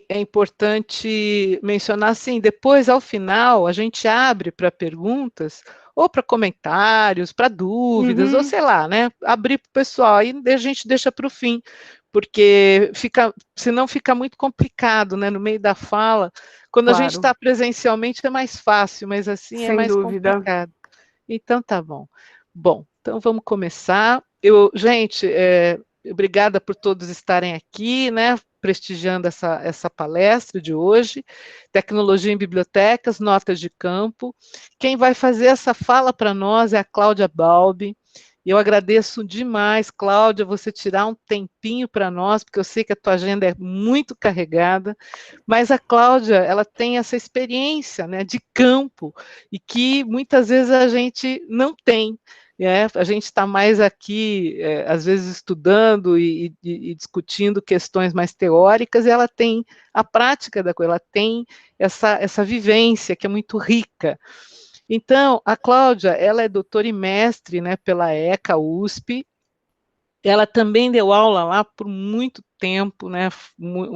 é importante mencionar assim, depois, ao final, a gente abre para perguntas, ou para comentários, para dúvidas, ou Uhum, sei lá, né? Abrir para o pessoal, aí a gente deixa para o fim, porque senão fica muito complicado, né? No meio da fala. Quando a gente claro, está presencialmente é mais fácil, mas assim é sem mais dúvida. complicado. Então tá bom. Bom, então vamos começar. Gente, obrigada por todos estarem aqui, né? Prestigiando essa palestra de hoje, Tecnologia em Bibliotecas, Notas de Campo. Quem vai fazer essa fala para nós é a Cláudia Balbi. Eu agradeço demais, Cláudia, você tirar um tempinho para nós, porque eu sei que a tua agenda é muito carregada, mas a Cláudia, ela tem essa experiência, né, de campo, e que muitas vezes a gente não tem. A gente está mais aqui, às vezes, estudando e discutindo questões mais teóricas, e ela tem a prática da coisa, ela tem essa vivência que é muito rica. Então, a Cláudia, ela é doutora e mestre, né, pela ECA USP. Ela também deu aula lá por muito tempo, né,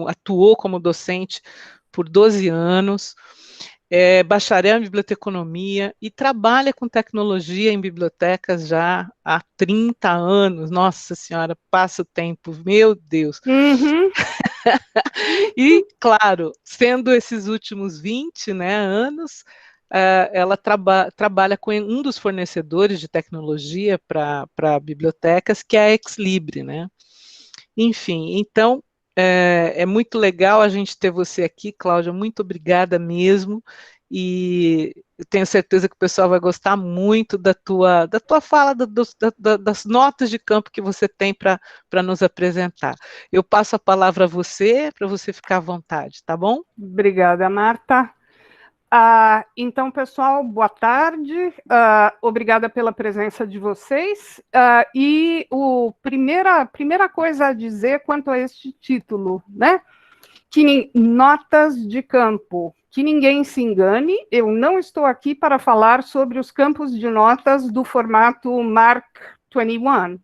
atuou como docente por 12 anos, é bacharel em biblioteconomia e trabalha com tecnologia em bibliotecas já há 30 anos. Nossa Senhora, passa o tempo, meu Deus. Uhum, E, claro, sendo esses últimos 20, né, anos, ela trabalha com um dos fornecedores de tecnologia para bibliotecas, que é a Exlibre, né? Enfim, então é muito legal a gente ter você aqui, Cláudia, muito obrigada mesmo, e eu tenho certeza que o pessoal vai gostar muito da tua fala, das notas de campo que você tem para nos apresentar. Eu passo a palavra a você, para você ficar à vontade, tá bom? obrigada, Marta. Então, pessoal, boa tarde. Obrigada pela presença de vocês. E primeira coisa a dizer quanto a este título, né? Notas de campo. Que ninguém se engane, eu não estou aqui para falar sobre os campos de notas do formato Mark 21,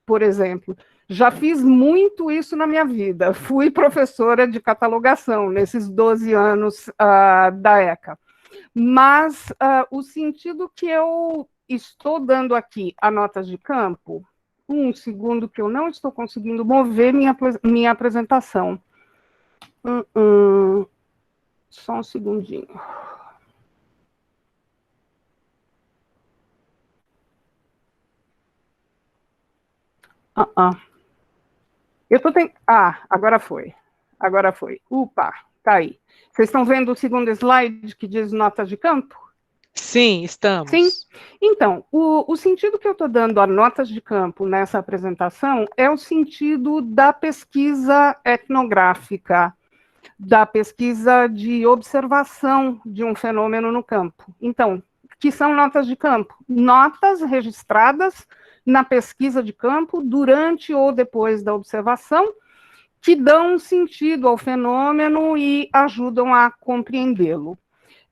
por exemplo. Já fiz muito isso na minha vida. Fui professora de catalogação nesses 12 anos da ECA. Mas o sentido que eu estou dando aqui a notas de campo, um segundo que eu não estou conseguindo mover minha apresentação. Só um segundinho. Eu tô tentando. Agora foi. Agora foi. Upa, tá aí. Vocês estão vendo o segundo slide que diz notas de campo? Sim, Sim. estamos. Então, o sentido que eu estou dando a notas de campo nessa apresentação é o sentido da pesquisa etnográfica, da pesquisa de observação de um fenômeno no campo. Então, que são notas de campo? Notas registradas na pesquisa de campo durante ou depois da observação, que dão sentido ao fenômeno e ajudam a compreendê-lo.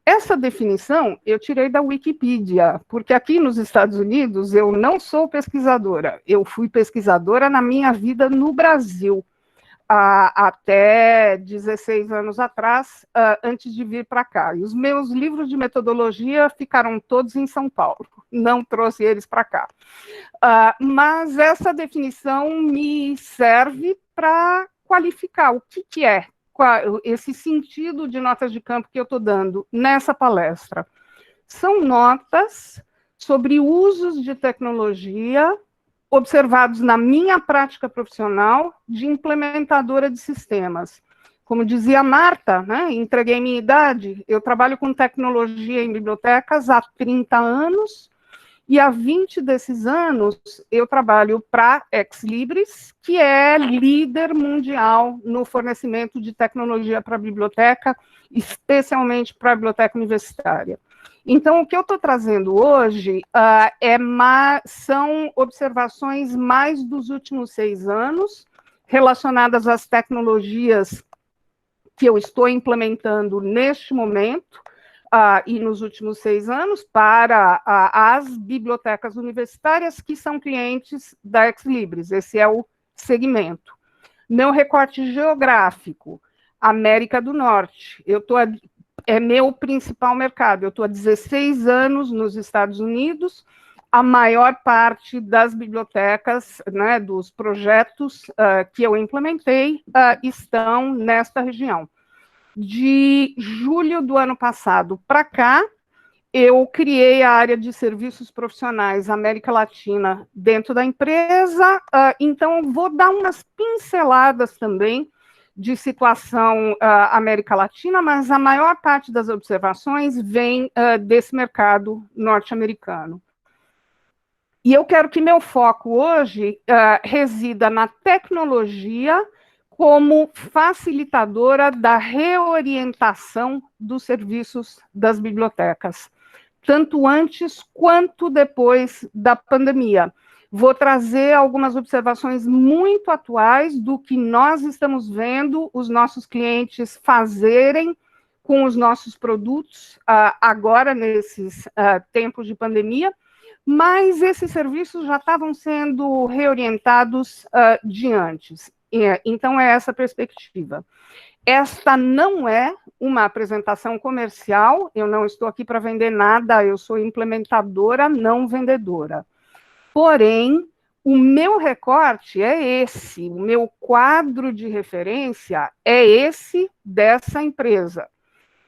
Essa definição eu tirei da Wikipedia, porque aqui nos Estados Unidos eu não sou pesquisadora, eu fui pesquisadora na minha vida no Brasil, até 16 anos atrás, antes de vir para cá. E os meus livros de metodologia ficaram todos em São Paulo, não trouxe eles para cá. Mas essa definição me serve para qualificar o que é esse sentido de notas de campo que eu estou dando nessa palestra. São notas sobre usos de tecnologia observados na minha prática profissional de implementadora de sistemas. Como dizia a Marta, né, entreguei minha idade, eu trabalho com tecnologia em bibliotecas há 30 anos, e há 20 desses anos eu trabalho para Exlibris, que é líder mundial no fornecimento de tecnologia para a biblioteca, especialmente para a biblioteca universitária. Então, o que eu estou trazendo hoje são observações mais dos últimos 6 anos, relacionadas às tecnologias que eu estou implementando neste momento, e nos últimos 6 anos, para as bibliotecas universitárias que são clientes da Exlibris. Esse é o segmento. Meu recorte geográfico. América do Norte. É meu principal mercado. Eu estou há 16 anos nos Estados Unidos. A maior parte das bibliotecas, né, dos projetos que eu implementei, estão nesta região. De julho do ano passado para cá, eu criei a área de serviços profissionais América Latina dentro da empresa, então vou dar umas pinceladas também de situação América Latina, mas a maior parte das observações vem desse mercado norte-americano. E eu quero que meu foco hoje resida na tecnologia como facilitadora da reorientação dos serviços das bibliotecas, tanto antes quanto depois da pandemia. Vou trazer algumas observações muito atuais do que nós estamos vendo os nossos clientes fazerem com os nossos produtos agora, nesses tempos de pandemia, mas esses serviços já estavam sendo reorientados de antes. Então, é essa perspectiva. Esta não é uma apresentação comercial, eu não estou aqui para vender nada, eu sou implementadora, não vendedora. Porém, o meu recorte é esse, o meu quadro de referência é esse dessa empresa.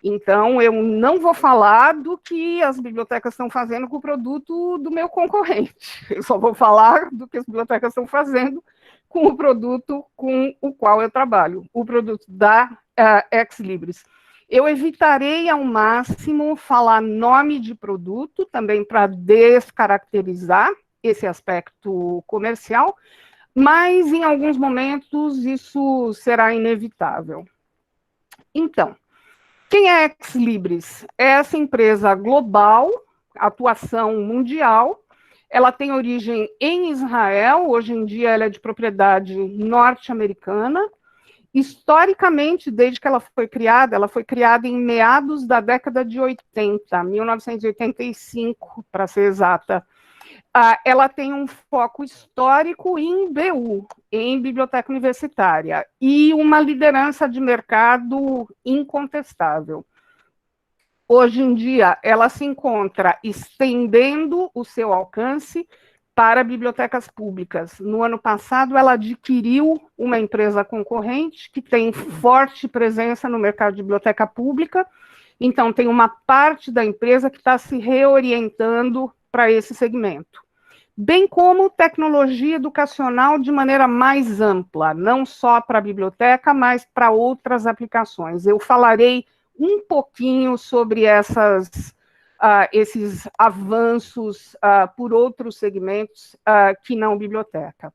Então, eu não vou falar do que as bibliotecas estão fazendo com o produto do meu concorrente. Eu só vou falar do que as bibliotecas estão fazendo com o produto com o qual eu trabalho, o produto da Ex Libris. Eu evitarei ao máximo falar nome de produto, também para descaracterizar esse aspecto comercial, mas em alguns momentos isso será inevitável. Então, quem é a Ex Libris? É essa empresa global, atuação mundial, ela tem origem em Israel, hoje em dia ela é de propriedade norte-americana. Historicamente, desde que ela foi criada em meados da década de 80, 1985, para ser exata. Ela tem um foco histórico em BU, em biblioteca universitária, e uma liderança de mercado incontestável. Hoje em dia, ela se encontra estendendo o seu alcance para bibliotecas públicas. No ano passado, ela adquiriu uma empresa concorrente que tem forte presença no mercado de biblioteca pública, então tem uma parte da empresa que está se reorientando para esse segmento. Bem como tecnologia educacional de maneira mais ampla, não só para a biblioteca, mas para outras aplicações. Eu falarei um pouquinho sobre esses avanços por outros segmentos que não biblioteca.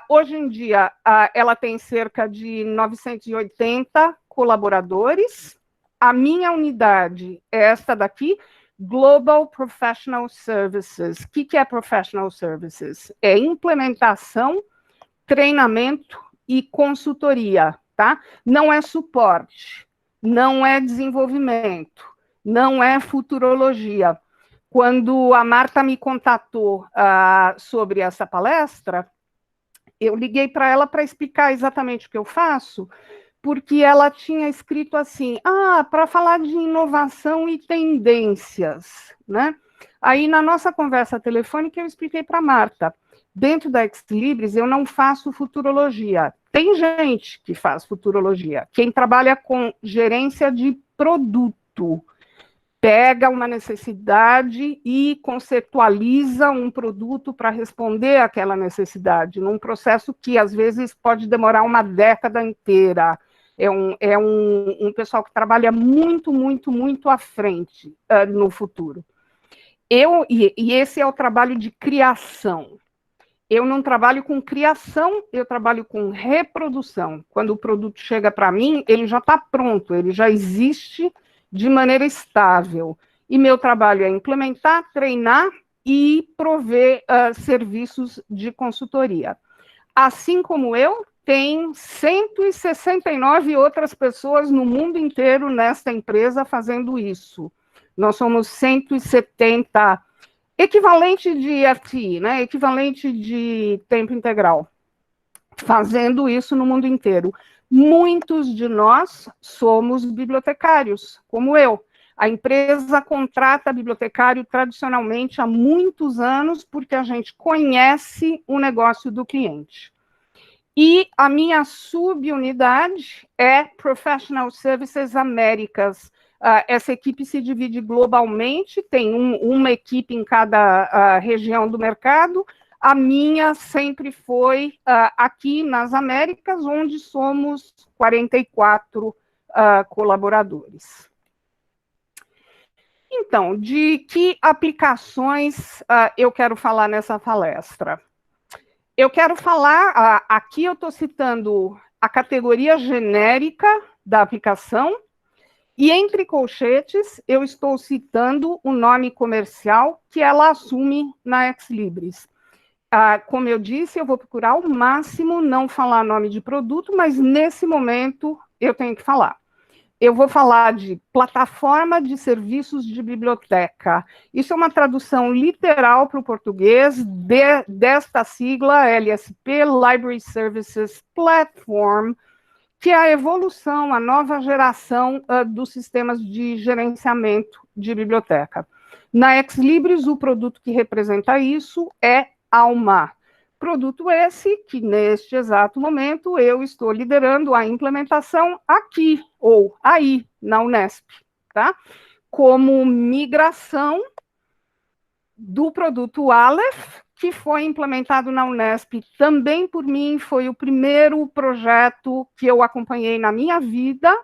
Hoje em dia, ela tem cerca de 980 colaboradores. A minha unidade é esta daqui, Global Professional Services. O que é Professional Services? É implementação, treinamento e consultoria, tá? Não é suporte, não é desenvolvimento, não é futurologia. Quando a Marta me contatou sobre essa palestra, eu liguei para ela para explicar exatamente o que eu faço, porque ela tinha escrito assim, para falar de inovação e tendências, né? Aí, na nossa conversa telefônica, eu expliquei para a Marta, dentro da Ex Libris, eu não faço futurologia. Tem gente que faz futurologia, quem trabalha com gerência de produto, pega uma necessidade e conceitualiza um produto para responder àquela necessidade, num processo que, às vezes, pode demorar uma década inteira. É um pessoal que trabalha muito, muito, muito à frente no futuro. E esse é o trabalho de criação. Eu não trabalho com criação, eu trabalho com reprodução. Quando o produto chega para mim, ele já está pronto, ele já existe de maneira estável. E meu trabalho é implementar, treinar e prover serviços de consultoria. Assim como eu, tem 169 outras pessoas no mundo inteiro nesta empresa fazendo isso. Nós somos 170, equivalente de FTE, né? Equivalente de tempo integral, fazendo isso no mundo inteiro. Muitos de nós somos bibliotecários, como eu. A empresa contrata bibliotecário tradicionalmente há muitos anos, porque a gente conhece o negócio do cliente. E a minha subunidade é Professional Services Américas. Essa equipe se divide globalmente, tem uma equipe em cada região do mercado. A minha sempre foi aqui nas Américas, onde somos 44 colaboradores. Então, de que aplicações eu quero falar nessa palestra? Eu quero falar, aqui eu estou citando a categoria genérica da aplicação, e entre colchetes eu estou citando o nome comercial que ela assume na Exlibris. Como eu disse, eu vou procurar ao máximo não falar nome de produto, mas nesse momento eu tenho que falar. Eu vou falar de plataforma de serviços de biblioteca. Isso é uma tradução literal para o português desta sigla LSP, Library Services Platform, que é a evolução, a nova geração dos sistemas de gerenciamento de biblioteca. Na Exlibris, o produto que representa isso é Alma. Produto esse que, neste exato momento, eu estou liderando a implementação aqui, ou aí, na Unesp, tá? Como migração do produto Aleph, que foi implementado na Unesp também por mim, foi o primeiro projeto que eu acompanhei na minha vida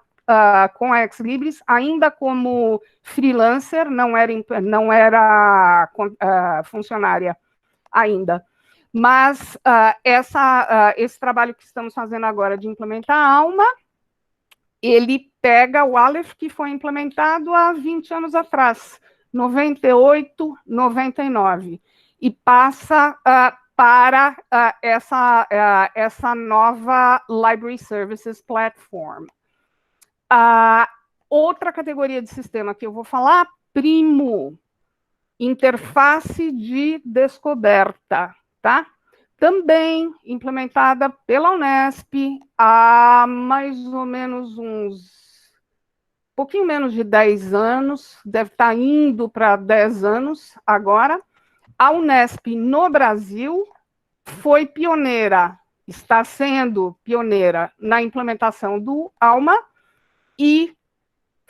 com a Exlibris, ainda como freelancer, não era funcionária ainda. Mas esse trabalho que estamos fazendo agora de implementar a Alma, ele pega o Aleph que foi implementado há 20 anos atrás, 98, 99, e passa para essa nova Library Services Platform. Outra categoria de sistema que eu vou falar, Primo, interface de descoberta, tá? Também implementada pela Unesp há mais ou menos pouquinho menos de 10 anos, deve estar indo para 10 anos agora. A Unesp no Brasil foi pioneira, está sendo pioneira na implementação do Alma e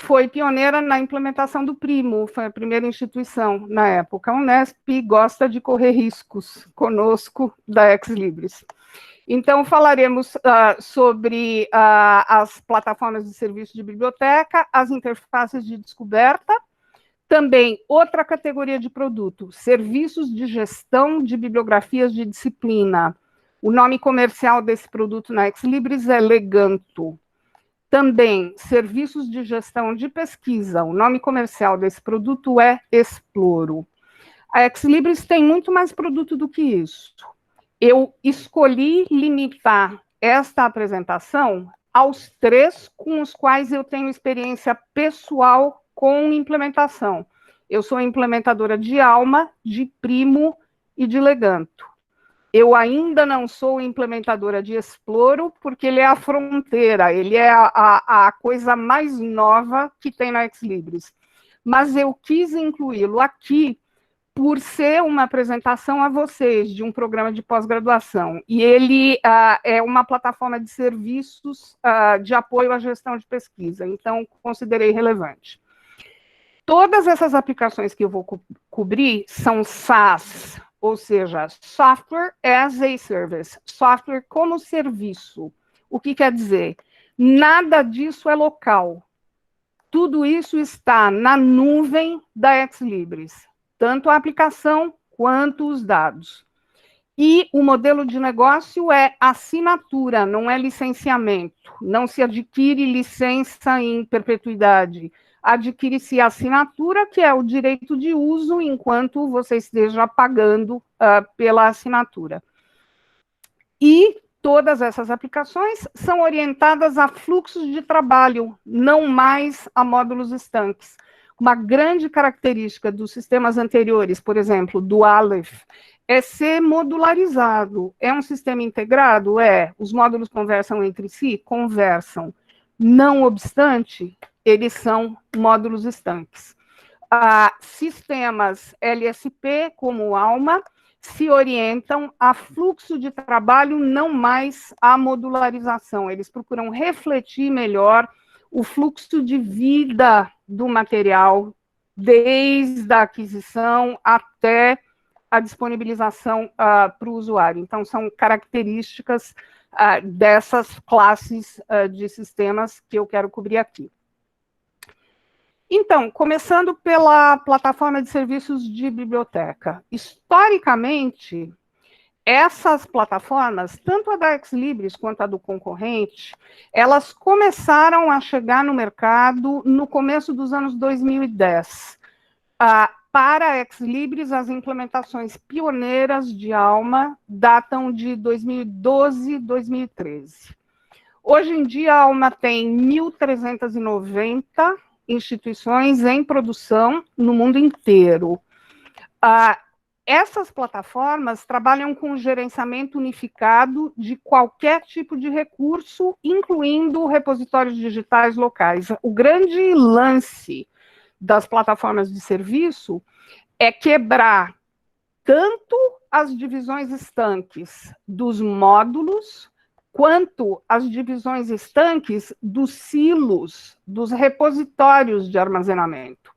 foi pioneira na implementação do Primo, foi a primeira instituição na época. A Unesp gosta de correr riscos conosco da Exlibris. Então, falaremos sobre as plataformas de serviço de biblioteca, as interfaces de descoberta, também outra categoria de produto, serviços de gestão de bibliografias de disciplina. O nome comercial desse produto na Exlibris é Leganto. Também, serviços de gestão de pesquisa. O nome comercial desse produto é Exploro. A Exlibris tem muito mais produto do que isso. Eu escolhi limitar esta apresentação aos 3 com os quais eu tenho experiência pessoal com implementação. Eu sou implementadora de Alma, de Primo e de Leganto. Eu ainda não sou implementadora de Exploro, porque ele é a fronteira, ele é a coisa mais nova que tem na Exlibris. Mas eu quis incluí-lo aqui por ser uma apresentação a vocês de um programa de pós-graduação. E ele é uma plataforma de serviços de apoio à gestão de pesquisa, então considerei relevante. Todas essas aplicações que eu vou cobrir são SaaS, ou seja, Software as a Service, software como serviço. O que quer dizer? Nada disso é local. Tudo isso está na nuvem da Exlibris, tanto a aplicação quanto os dados. E o modelo de negócio é assinatura, não é licenciamento. Não se adquire licença em perpetuidade. Adquire-se a assinatura, que é o direito de uso, enquanto você esteja pagando pela assinatura. E todas essas aplicações são orientadas a fluxos de trabalho, não mais a módulos estanques. Uma grande característica dos sistemas anteriores, por exemplo, do Aleph, é ser modularizado. É um sistema integrado? É. Os módulos conversam entre si? Conversam. Não obstante, eles são módulos estanques. Sistemas LSP, como o ALMA, se orientam a fluxo de trabalho, não mais a modularização. Eles procuram refletir melhor o fluxo de vida do material, desde a aquisição até a disponibilização para o usuário. Então, são características dessas classes de sistemas que eu quero cobrir aqui. Então, começando pela plataforma de serviços de biblioteca. Historicamente, essas plataformas, tanto a da Exlibris quanto a do concorrente, elas começaram a chegar no mercado no começo dos anos 2010. Para a Exlibris, as implementações pioneiras de ALMA datam de 2012 e 2013. Hoje em dia, a ALMA tem 1.390 instituições em produção no mundo inteiro. Essas plataformas trabalham com gerenciamento unificado de qualquer tipo de recurso, incluindo repositórios digitais locais. O grande lance das plataformas de serviço é quebrar tanto as divisões estanques dos módulos, quanto as divisões estanques dos silos, dos repositórios de armazenamento.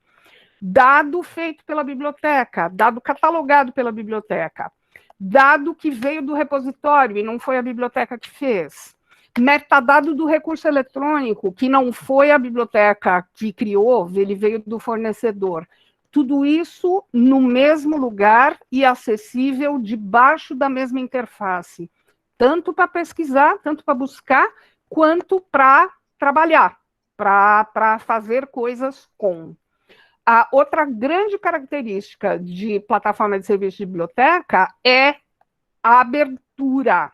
Dado feito pela biblioteca, dado catalogado pela biblioteca, dado que veio do repositório e não foi a biblioteca que fez, metadado do recurso eletrônico, que não foi a biblioteca que criou, ele veio do fornecedor. Tudo isso no mesmo lugar e acessível debaixo da mesma interface, tanto para pesquisar, tanto para buscar, quanto para trabalhar, para fazer coisas com. A outra grande característica de plataforma de serviço de biblioteca é a abertura.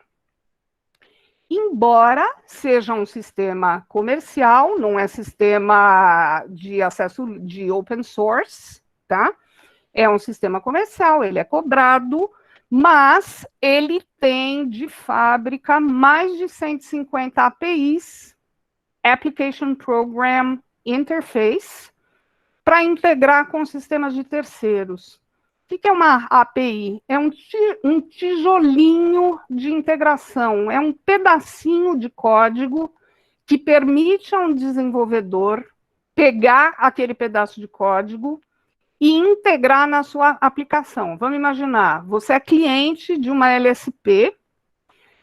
Embora seja um sistema comercial, não é sistema de acesso de open source, tá? É um sistema comercial, ele é cobrado, mas ele tem de fábrica mais de 150 APIs, Application Program Interface, para integrar com sistemas de terceiros. O que é uma API? É um tijolinho de integração, é um pedacinho de código que permite a um desenvolvedor pegar aquele pedaço de código e integrar na sua aplicação. Vamos imaginar, você é cliente de uma LSP,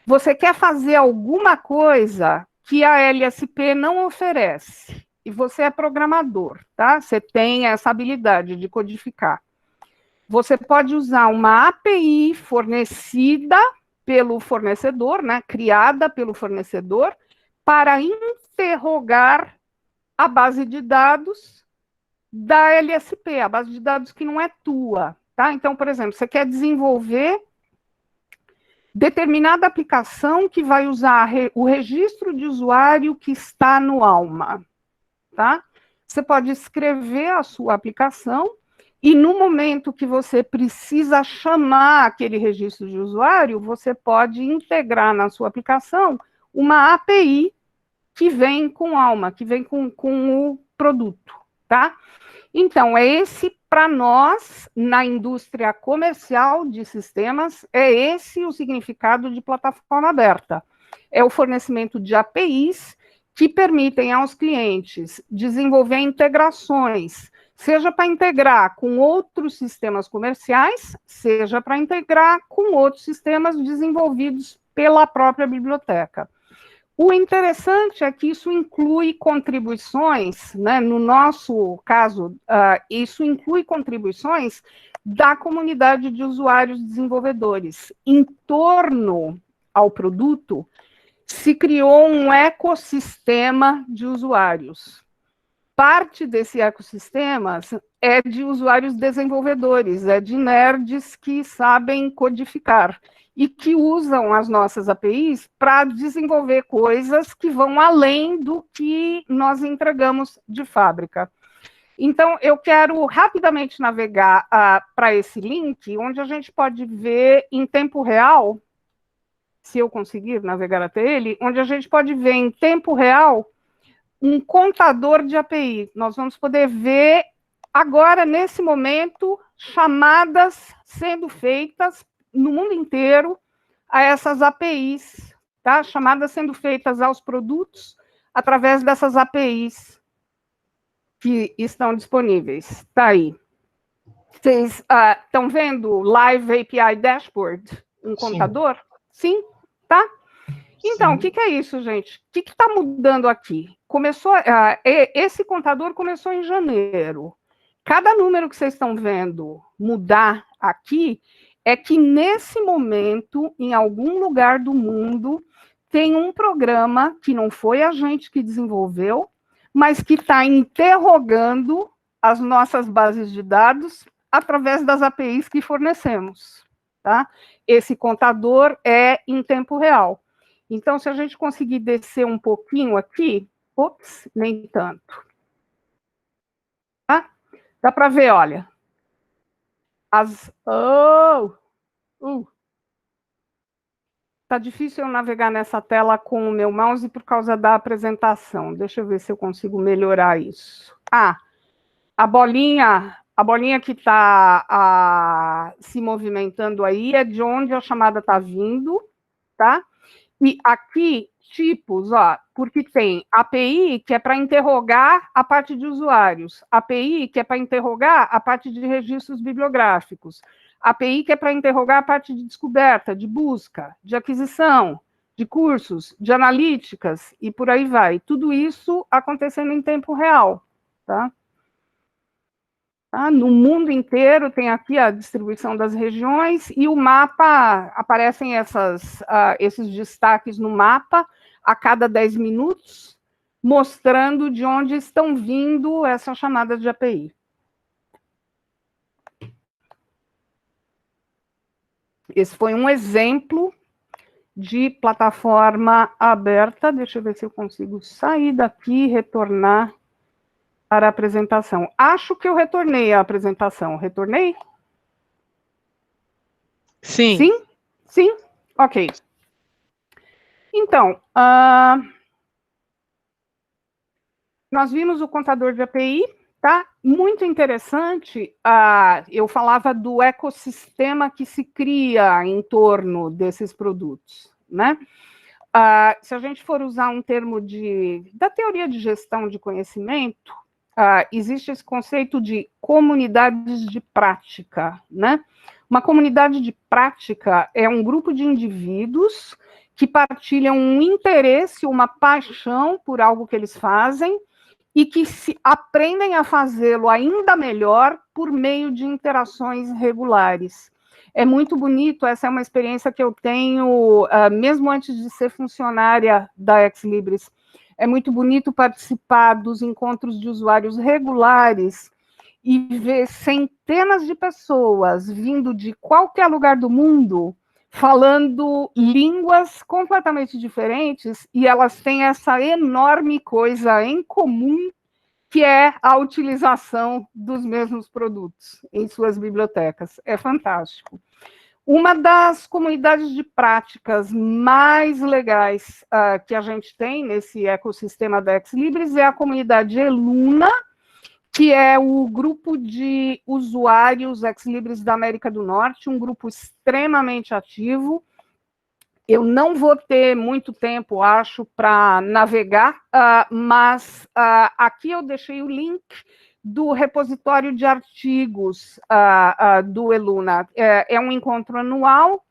você quer fazer alguma coisa que a LSP não oferece, e você é programador, tá? Você tem essa habilidade de codificar. Você pode usar uma API fornecida pelo fornecedor, né, criada pelo fornecedor, para interrogar a base de dados da LSP, a base de dados que não é tua, tá? Então, por exemplo, você quer desenvolver determinada aplicação que vai usar o registro de usuário que está no ALMA, tá? Você pode escrever a sua aplicação e no momento que você precisa chamar aquele registro de usuário, você pode integrar na sua aplicação uma API que vem com ALMA, que vem com o produto, tá? Então, para nós, na indústria comercial de sistemas, é esse o significado de plataforma aberta. É o fornecimento de APIs que permitem aos clientes desenvolver integrações, seja para integrar com outros sistemas comerciais, seja para integrar com outros sistemas desenvolvidos pela própria biblioteca. O interessante é que isso inclui contribuições, né? No nosso caso, isso inclui contribuições da comunidade de usuários desenvolvedores. Em torno ao produto, se criou um ecossistema de usuários. Parte desse ecossistema é de usuários desenvolvedores, é de nerds que sabem codificar e que usam as nossas APIs para desenvolver coisas que vão além do que nós entregamos de fábrica. Então, eu quero rapidamente navegar para esse link, onde a gente pode ver em tempo real, se eu conseguir navegar até ele, onde a gente pode ver em tempo real um contador de API. Nós vamos poder ver agora, nesse momento, chamadas sendo feitas no mundo inteiro a essas APIs, tá? Chamadas sendo feitas aos produtos através dessas APIs que estão disponíveis. Está aí. Vocês estão vendo Live API Dashboard, um contador? Sim, tá? Então, o que é isso, gente? O que está mudando aqui? Esse contador começou em janeiro. Cada número que vocês estão vendo mudar aqui é que, nesse momento, em algum lugar do mundo, tem um programa que não foi a gente que desenvolveu, mas que está interrogando as nossas bases de dados através das APIs que fornecemos, tá? Esse contador é em tempo real. Então, se a gente conseguir descer um pouquinho aqui, ops, nem tanto. Tá? Dá para ver, olha. Tá difícil eu navegar nessa tela com o meu mouse por causa da apresentação. Deixa eu ver se eu consigo melhorar isso. A bolinha que está se movimentando aí é de onde a chamada está vindo, tá? E aqui, tipos, porque tem API, que é para interrogar a parte de usuários, API, que é para interrogar a parte de registros bibliográficos, API, que é para interrogar a parte de descoberta, de busca, de aquisição, de cursos, de analíticas, e por aí vai. Tudo isso acontecendo em tempo real, tá? No mundo inteiro tem aqui a distribuição das regiões e o mapa, aparecem esses destaques no mapa a cada 10 minutos, mostrando de onde estão vindo essas chamadas de API. Esse foi um exemplo de plataforma aberta. Deixa eu ver se eu consigo sair daqui e retornar para a apresentação. Acho que eu retornei a apresentação. Retornei? Sim. Sim? Sim? Ok. Então, nós vimos o contador de API, tá? Muito interessante. Eu falava do ecossistema que se cria em torno desses produtos, né? Se a gente for usar um termo da teoria de gestão de conhecimento, existe esse conceito de comunidades de prática, né? Uma comunidade de prática é um grupo de indivíduos que partilham um interesse, uma paixão por algo que eles fazem e que aprendem a fazê-lo ainda melhor por meio de interações regulares. É muito bonito, essa é uma experiência que eu tenho, mesmo antes de ser funcionária da Ex Libris. É muito bonito participar dos encontros de usuários regulares e ver centenas de pessoas vindo de qualquer lugar do mundo, falando línguas completamente diferentes, e elas têm essa enorme coisa em comum, que é a utilização dos mesmos produtos em suas bibliotecas. É fantástico. Uma das comunidades de práticas mais legais que a gente tem nesse ecossistema da Ex Libris é a comunidade Eluna, que é o grupo de usuários Ex Libris da América do Norte, um grupo extremamente ativo. Eu não vou ter muito tempo, acho, para navegar, mas aqui eu deixei o link do repositório de artigos do Eluna. É um encontro anual,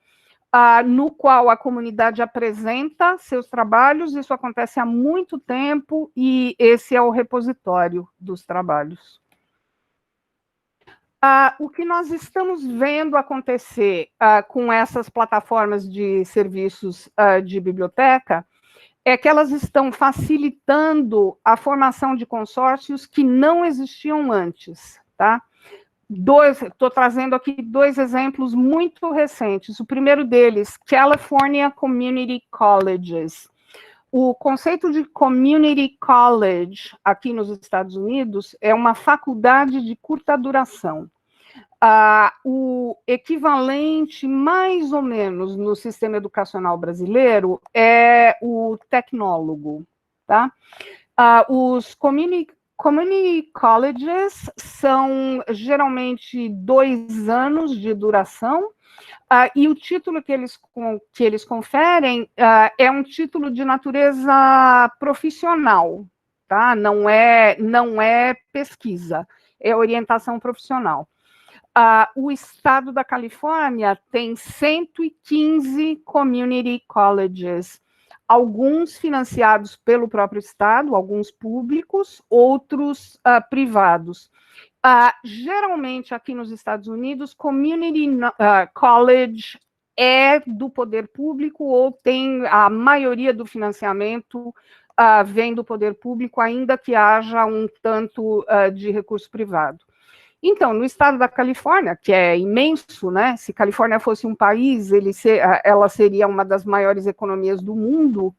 no qual a comunidade apresenta seus trabalhos. Isso acontece há muito tempo, e esse é o repositório dos trabalhos. O que nós estamos vendo acontecer com essas plataformas de serviços de biblioteca é que elas estão facilitando a formação de consórcios que não existiam antes, tá? Estou trazendo aqui 2 exemplos muito recentes. O primeiro deles, California Community Colleges. O conceito de community college aqui nos Estados Unidos é uma faculdade de curta duração. O equivalente, mais ou menos, no sistema educacional brasileiro é o tecnólogo, tá? Os community colleges são geralmente 2 anos de duração, e o título que eles conferem é um título de natureza profissional, tá? Não é pesquisa, é orientação profissional. O estado da Califórnia tem 115 community colleges, alguns financiados pelo próprio estado, alguns públicos, outros privados. Geralmente, aqui nos Estados Unidos, community college é do poder público ou tem a maioria do financiamento vem do poder público, ainda que haja um tanto de recurso privado. Então, no estado da Califórnia, que é imenso, né? Se Califórnia fosse um país, ela seria uma das maiores economias do mundo.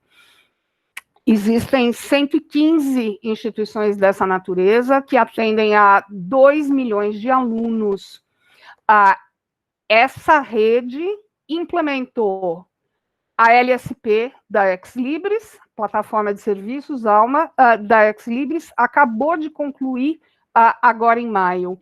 Existem 115 instituições dessa natureza que atendem a 2 milhões de alunos. Essa rede implementou a LSP da Ex Libris, plataforma de serviços Alma da Ex Libris, acabou de concluir agora em maio.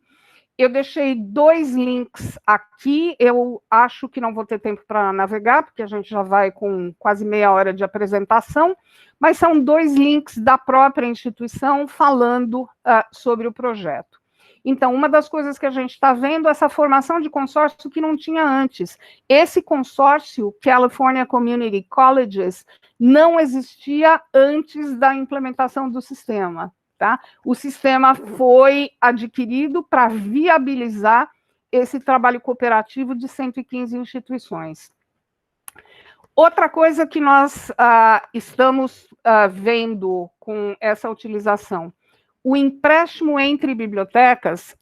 Eu deixei 2 links aqui, eu acho que não vou ter tempo para navegar, porque a gente já vai com quase meia hora de apresentação, mas são 2 links da própria instituição falando sobre o projeto. Então, uma das coisas que a gente está vendo é essa formação de consórcio que não tinha antes. Esse consórcio, California Community Colleges, não existia antes da implementação do sistema. Tá? O sistema foi adquirido para viabilizar esse trabalho cooperativo de 115 instituições. Outra coisa que nós estamos vendo com essa utilização, o empréstimo entre bibliotecas,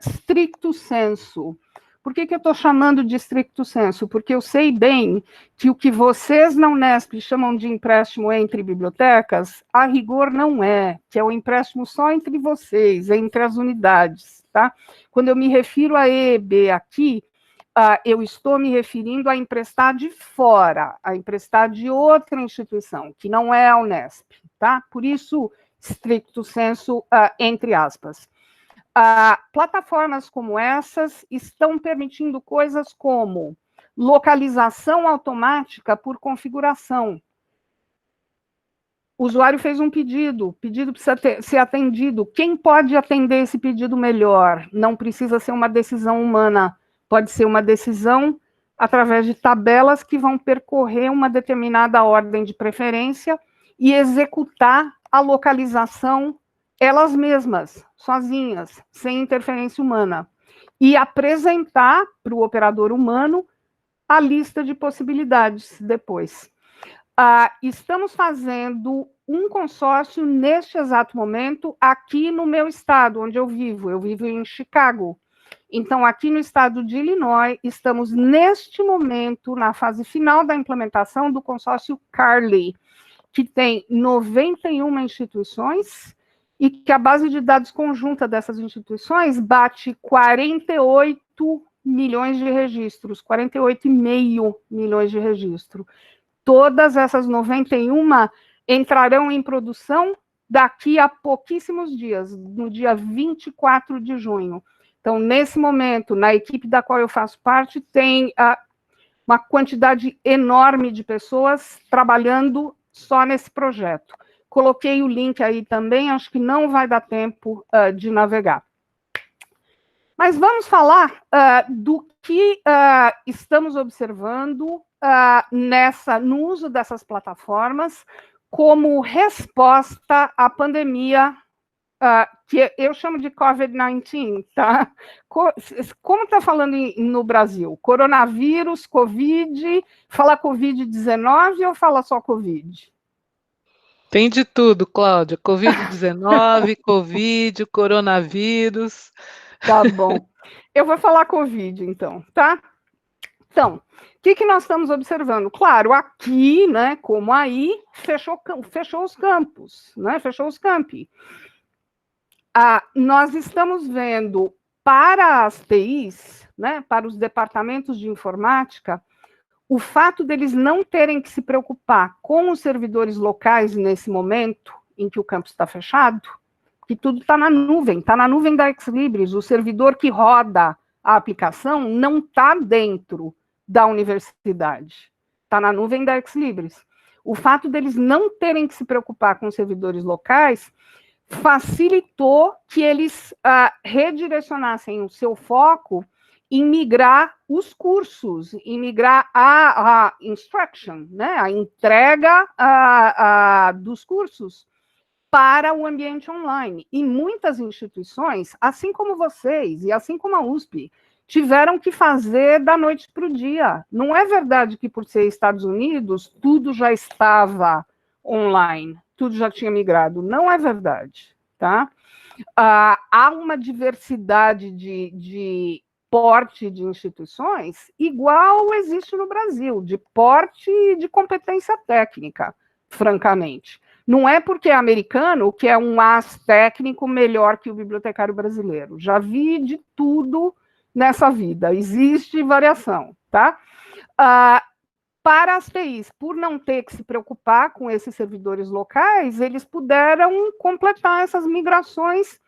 stricto sensu. Por que eu estou chamando de stricto sensu? Porque eu sei bem que o que vocês na Unesp chamam de empréstimo entre bibliotecas, a rigor não é, que é o empréstimo só entre vocês, entre as unidades, tá? Quando eu me refiro a EEB aqui, eu estou me referindo a emprestar de fora, a emprestar de outra instituição, que não é a Unesp, tá? Por isso, stricto sensu, entre aspas. Plataformas como essas estão permitindo coisas como localização automática por configuração. O usuário fez um pedido, o pedido precisa ser atendido. Quem pode atender esse pedido melhor? Não precisa ser uma decisão humana, pode ser uma decisão através de tabelas que vão percorrer uma determinada ordem de preferência e executar a localização elas mesmas, sozinhas, sem interferência humana, e apresentar para o operador humano a lista de possibilidades depois. Estamos fazendo um consórcio neste exato momento aqui no meu estado, onde eu vivo em Chicago. Então, aqui no estado de Illinois, estamos neste momento na fase final da implementação do consórcio Carly, que tem 91 instituições, e que a base de dados conjunta dessas instituições bate 48 milhões de registros, 48,5 milhões de registros. Todas essas 91 entrarão em produção daqui a pouquíssimos dias, no dia 24 de junho. Então, nesse momento, na equipe da qual eu faço parte, tem uma quantidade enorme de pessoas trabalhando só nesse projeto. Coloquei o link aí também, acho que não vai dar tempo de navegar. Mas vamos falar do que estamos observando no uso dessas plataformas como resposta à pandemia, que eu chamo de COVID-19, tá? Como está falando no Brasil? Coronavírus, Covid, fala Covid-19 ou fala só Covid? Tem de tudo, Cláudia. Covid-19, Covid, coronavírus. Tá bom. Eu vou falar Covid, então, tá? Então, o que nós estamos observando? Claro, aqui, né, como aí, fechou os campos, né, fechou os campi. Nós estamos vendo para as TIs, né, para os departamentos de informática, o fato deles não terem que se preocupar com os servidores locais nesse momento em que o campus está fechado, que tudo está na nuvem da Exlibris, o servidor que roda a aplicação não está dentro da universidade, está na nuvem da Exlibris. O fato deles não terem que se preocupar com os servidores locais facilitou que eles redirecionassem o seu foco em migrar os cursos, em migrar a instruction, né, a entrega dos cursos para o ambiente online. E muitas instituições, assim como vocês e assim como a USP, tiveram que fazer da noite para o dia. Não é verdade que, por ser Estados Unidos, tudo já estava online, tudo já tinha migrado. Não é verdade, tá? Há uma diversidade de porte de instituições igual existe no Brasil, de porte e de competência técnica, francamente. Não é porque é americano que é um as técnico melhor que o bibliotecário brasileiro. Já vi de tudo nessa vida, existe variação, tá? Para as TIs, por não ter que se preocupar com esses servidores locais, eles puderam completar essas migrações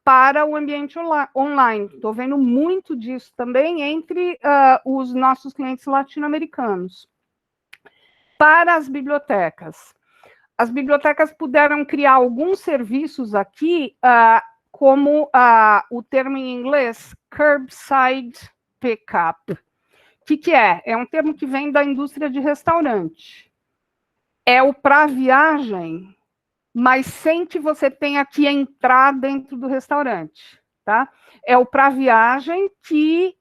para o ambiente online. Estou vendo muito disso também entre os nossos clientes latino-americanos. Para as bibliotecas puderam criar alguns serviços aqui, como o termo em inglês, curbside pickup. O que é? É um termo que vem da indústria de restaurante. É o para viagem, mas sem que você tenha que entrar dentro do restaurante, tá? É o para viagem que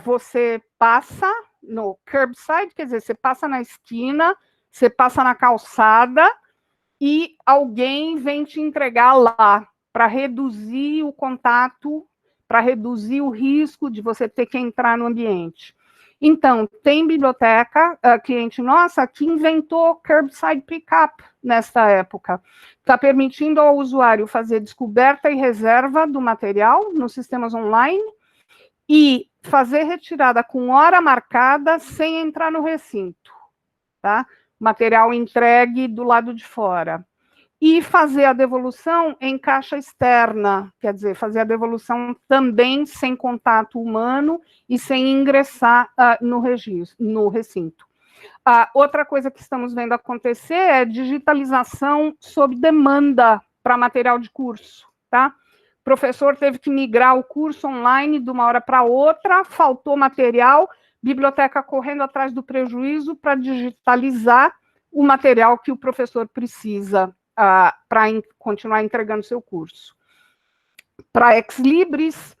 você passa no curbside, quer dizer, você passa na esquina, você passa na calçada e alguém vem te entregar lá para reduzir o contato, para reduzir o risco de você ter que entrar no ambiente. Então, tem biblioteca, cliente nossa, que inventou curbside pickup nesta época. Está permitindo ao usuário fazer descoberta e reserva do material nos sistemas online e fazer retirada com hora marcada sem entrar no recinto, tá? Material entregue do lado de fora. E fazer a devolução em caixa externa, quer dizer, fazer a devolução também sem contato humano e sem ingressar no recinto. Outra coisa que estamos vendo acontecer é digitalização sob demanda para material de curso, tá? O professor teve que migrar o curso online de uma hora para outra, faltou material, biblioteca correndo atrás do prejuízo para digitalizar o material que o professor precisa para continuar entregando seu curso. Para a Exlibris,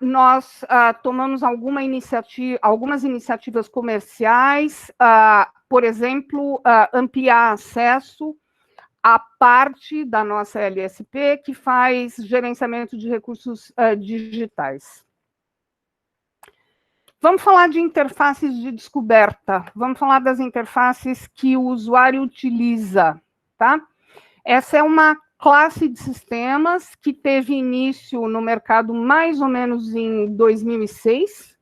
nós tomamos algumas iniciativas comerciais, por exemplo, ampliar acesso à parte da nossa LSP que faz gerenciamento de recursos digitais. Vamos falar de interfaces de descoberta, vamos falar das interfaces que o usuário utiliza, tá? Essa é uma classe de sistemas que teve início no mercado mais ou menos em 2006.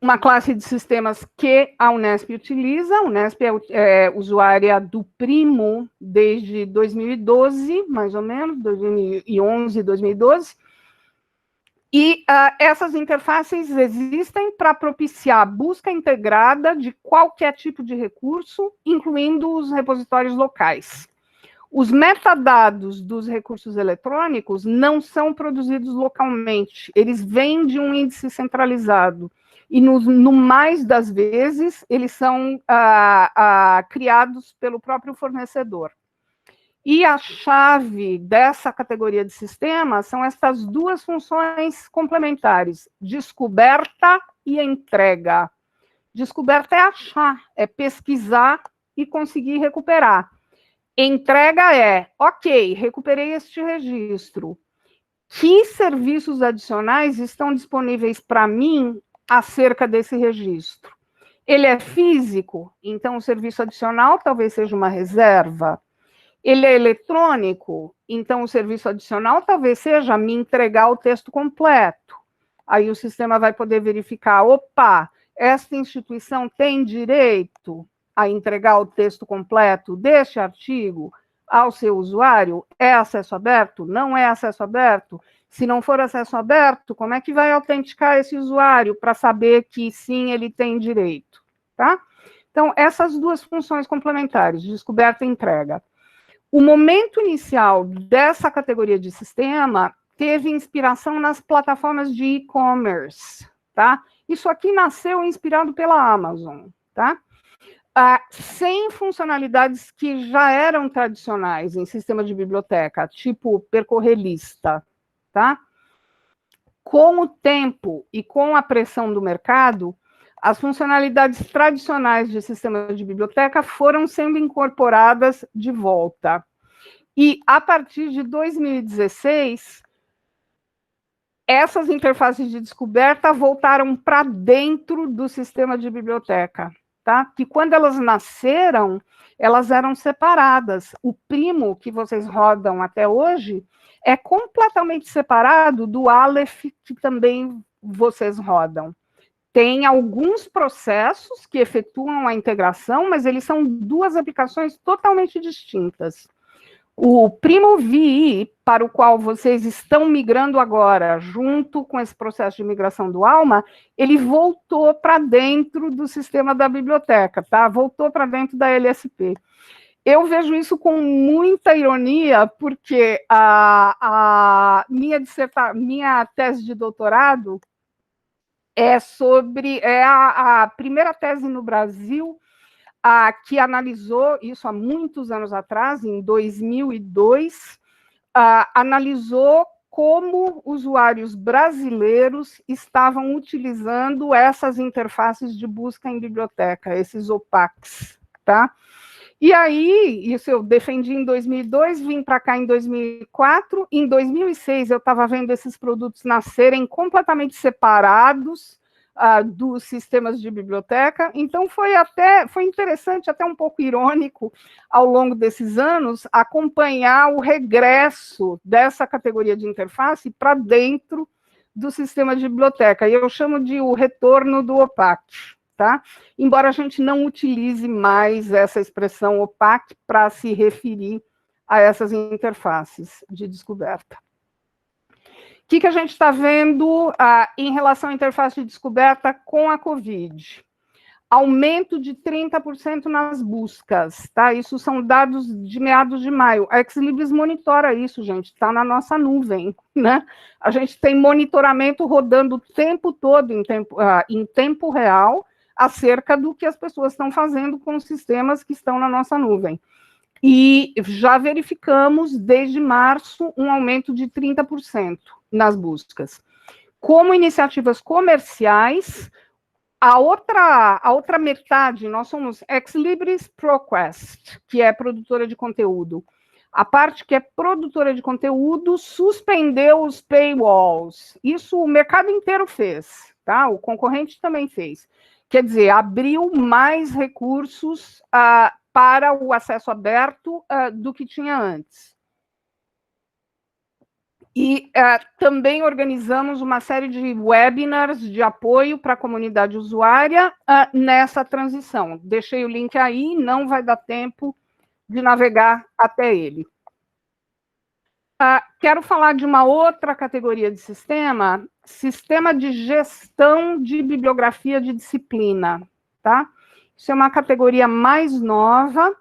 Uma classe de sistemas que a Unesp utiliza. A Unesp é usuária do Primo desde 2012, mais ou menos, 2011, 2012. E essas interfaces existem para propiciar a busca integrada de qualquer tipo de recurso, incluindo os repositórios locais. Os metadados dos recursos eletrônicos não são produzidos localmente, eles vêm de um índice centralizado. E no mais das vezes, eles são criados pelo próprio fornecedor. E a chave dessa categoria de sistema são essas duas funções complementares, descoberta e entrega. Descoberta é achar, é pesquisar e conseguir recuperar. Entrega é, ok, recuperei este registro. Que serviços adicionais estão disponíveis para mim acerca desse registro? Ele é físico, então o serviço adicional talvez seja uma reserva. Ele é eletrônico, então o serviço adicional talvez seja me entregar o texto completo. Aí o sistema vai poder verificar, opa, esta instituição tem direito a entregar o texto completo deste artigo ao seu usuário? É acesso aberto? Não é acesso aberto? Se não for acesso aberto, como é que vai autenticar esse usuário para saber que sim, ele tem direito? Tá? Então, essas duas funções complementares, descoberta e entrega. O momento inicial dessa categoria de sistema teve inspiração nas plataformas de e-commerce, tá? Isso aqui nasceu inspirado pela Amazon, tá? Sem funcionalidades que já eram tradicionais em sistema de biblioteca, tipo percorrer lista, tá? Com o tempo e com a pressão do mercado, as funcionalidades tradicionais de sistema de biblioteca foram sendo incorporadas de volta. E, a partir de 2016, essas interfaces de descoberta voltaram para dentro do sistema de biblioteca, tá? Que quando elas nasceram, elas eram separadas. O Primo, que vocês rodam até hoje, é completamente separado do Aleph, que também vocês rodam. Tem alguns processos que efetuam a integração, mas eles são duas aplicações totalmente distintas. O Primo VI, para o qual vocês estão migrando agora, junto com esse processo de migração do Alma, ele voltou para dentro do sistema da biblioteca, tá? Voltou para dentro da LSP. Eu vejo isso com muita ironia, porque a minha tese de doutorado é a primeira tese no Brasil que analisou isso há muitos anos atrás, em 2002, analisou como usuários brasileiros estavam utilizando essas interfaces de busca em biblioteca, esses OPACs, tá? E aí, isso eu defendi em 2002, vim para cá em 2004, em 2006 eu estava vendo esses produtos nascerem completamente separados dos sistemas de biblioteca, então foi interessante, até um pouco irônico, ao longo desses anos, acompanhar o regresso dessa categoria de interface para dentro do sistema de biblioteca, e eu chamo de o retorno do OPAC, tá? Embora a gente não utilize mais essa expressão OPAC para se referir a essas interfaces de descoberta. O que a gente está vendo em relação à interface de descoberta com a COVID? Aumento de 30% nas buscas, tá? Isso são dados de meados de maio. A Exlibris monitora isso, gente, está na nossa nuvem, né? A gente tem monitoramento rodando o tempo todo, em tempo real, acerca do que as pessoas estão fazendo com os sistemas que estão na nossa nuvem. E já verificamos, desde março, um aumento de 30% nas buscas. Como iniciativas comerciais, a outra metade, nós somos Exlibris ProQuest, que é produtora de conteúdo. A parte que é produtora de conteúdo suspendeu os paywalls. Isso o mercado inteiro fez, tá? O concorrente também fez. Quer dizer, abriu mais recursos para o acesso aberto do que tinha antes. E também organizamos uma série de webinars de apoio para a comunidade usuária nessa transição. Deixei o link aí, não vai dar tempo de navegar até ele. Quero falar de uma outra categoria de sistema de gestão de bibliografia de disciplina, tá? Isso é uma categoria mais nova,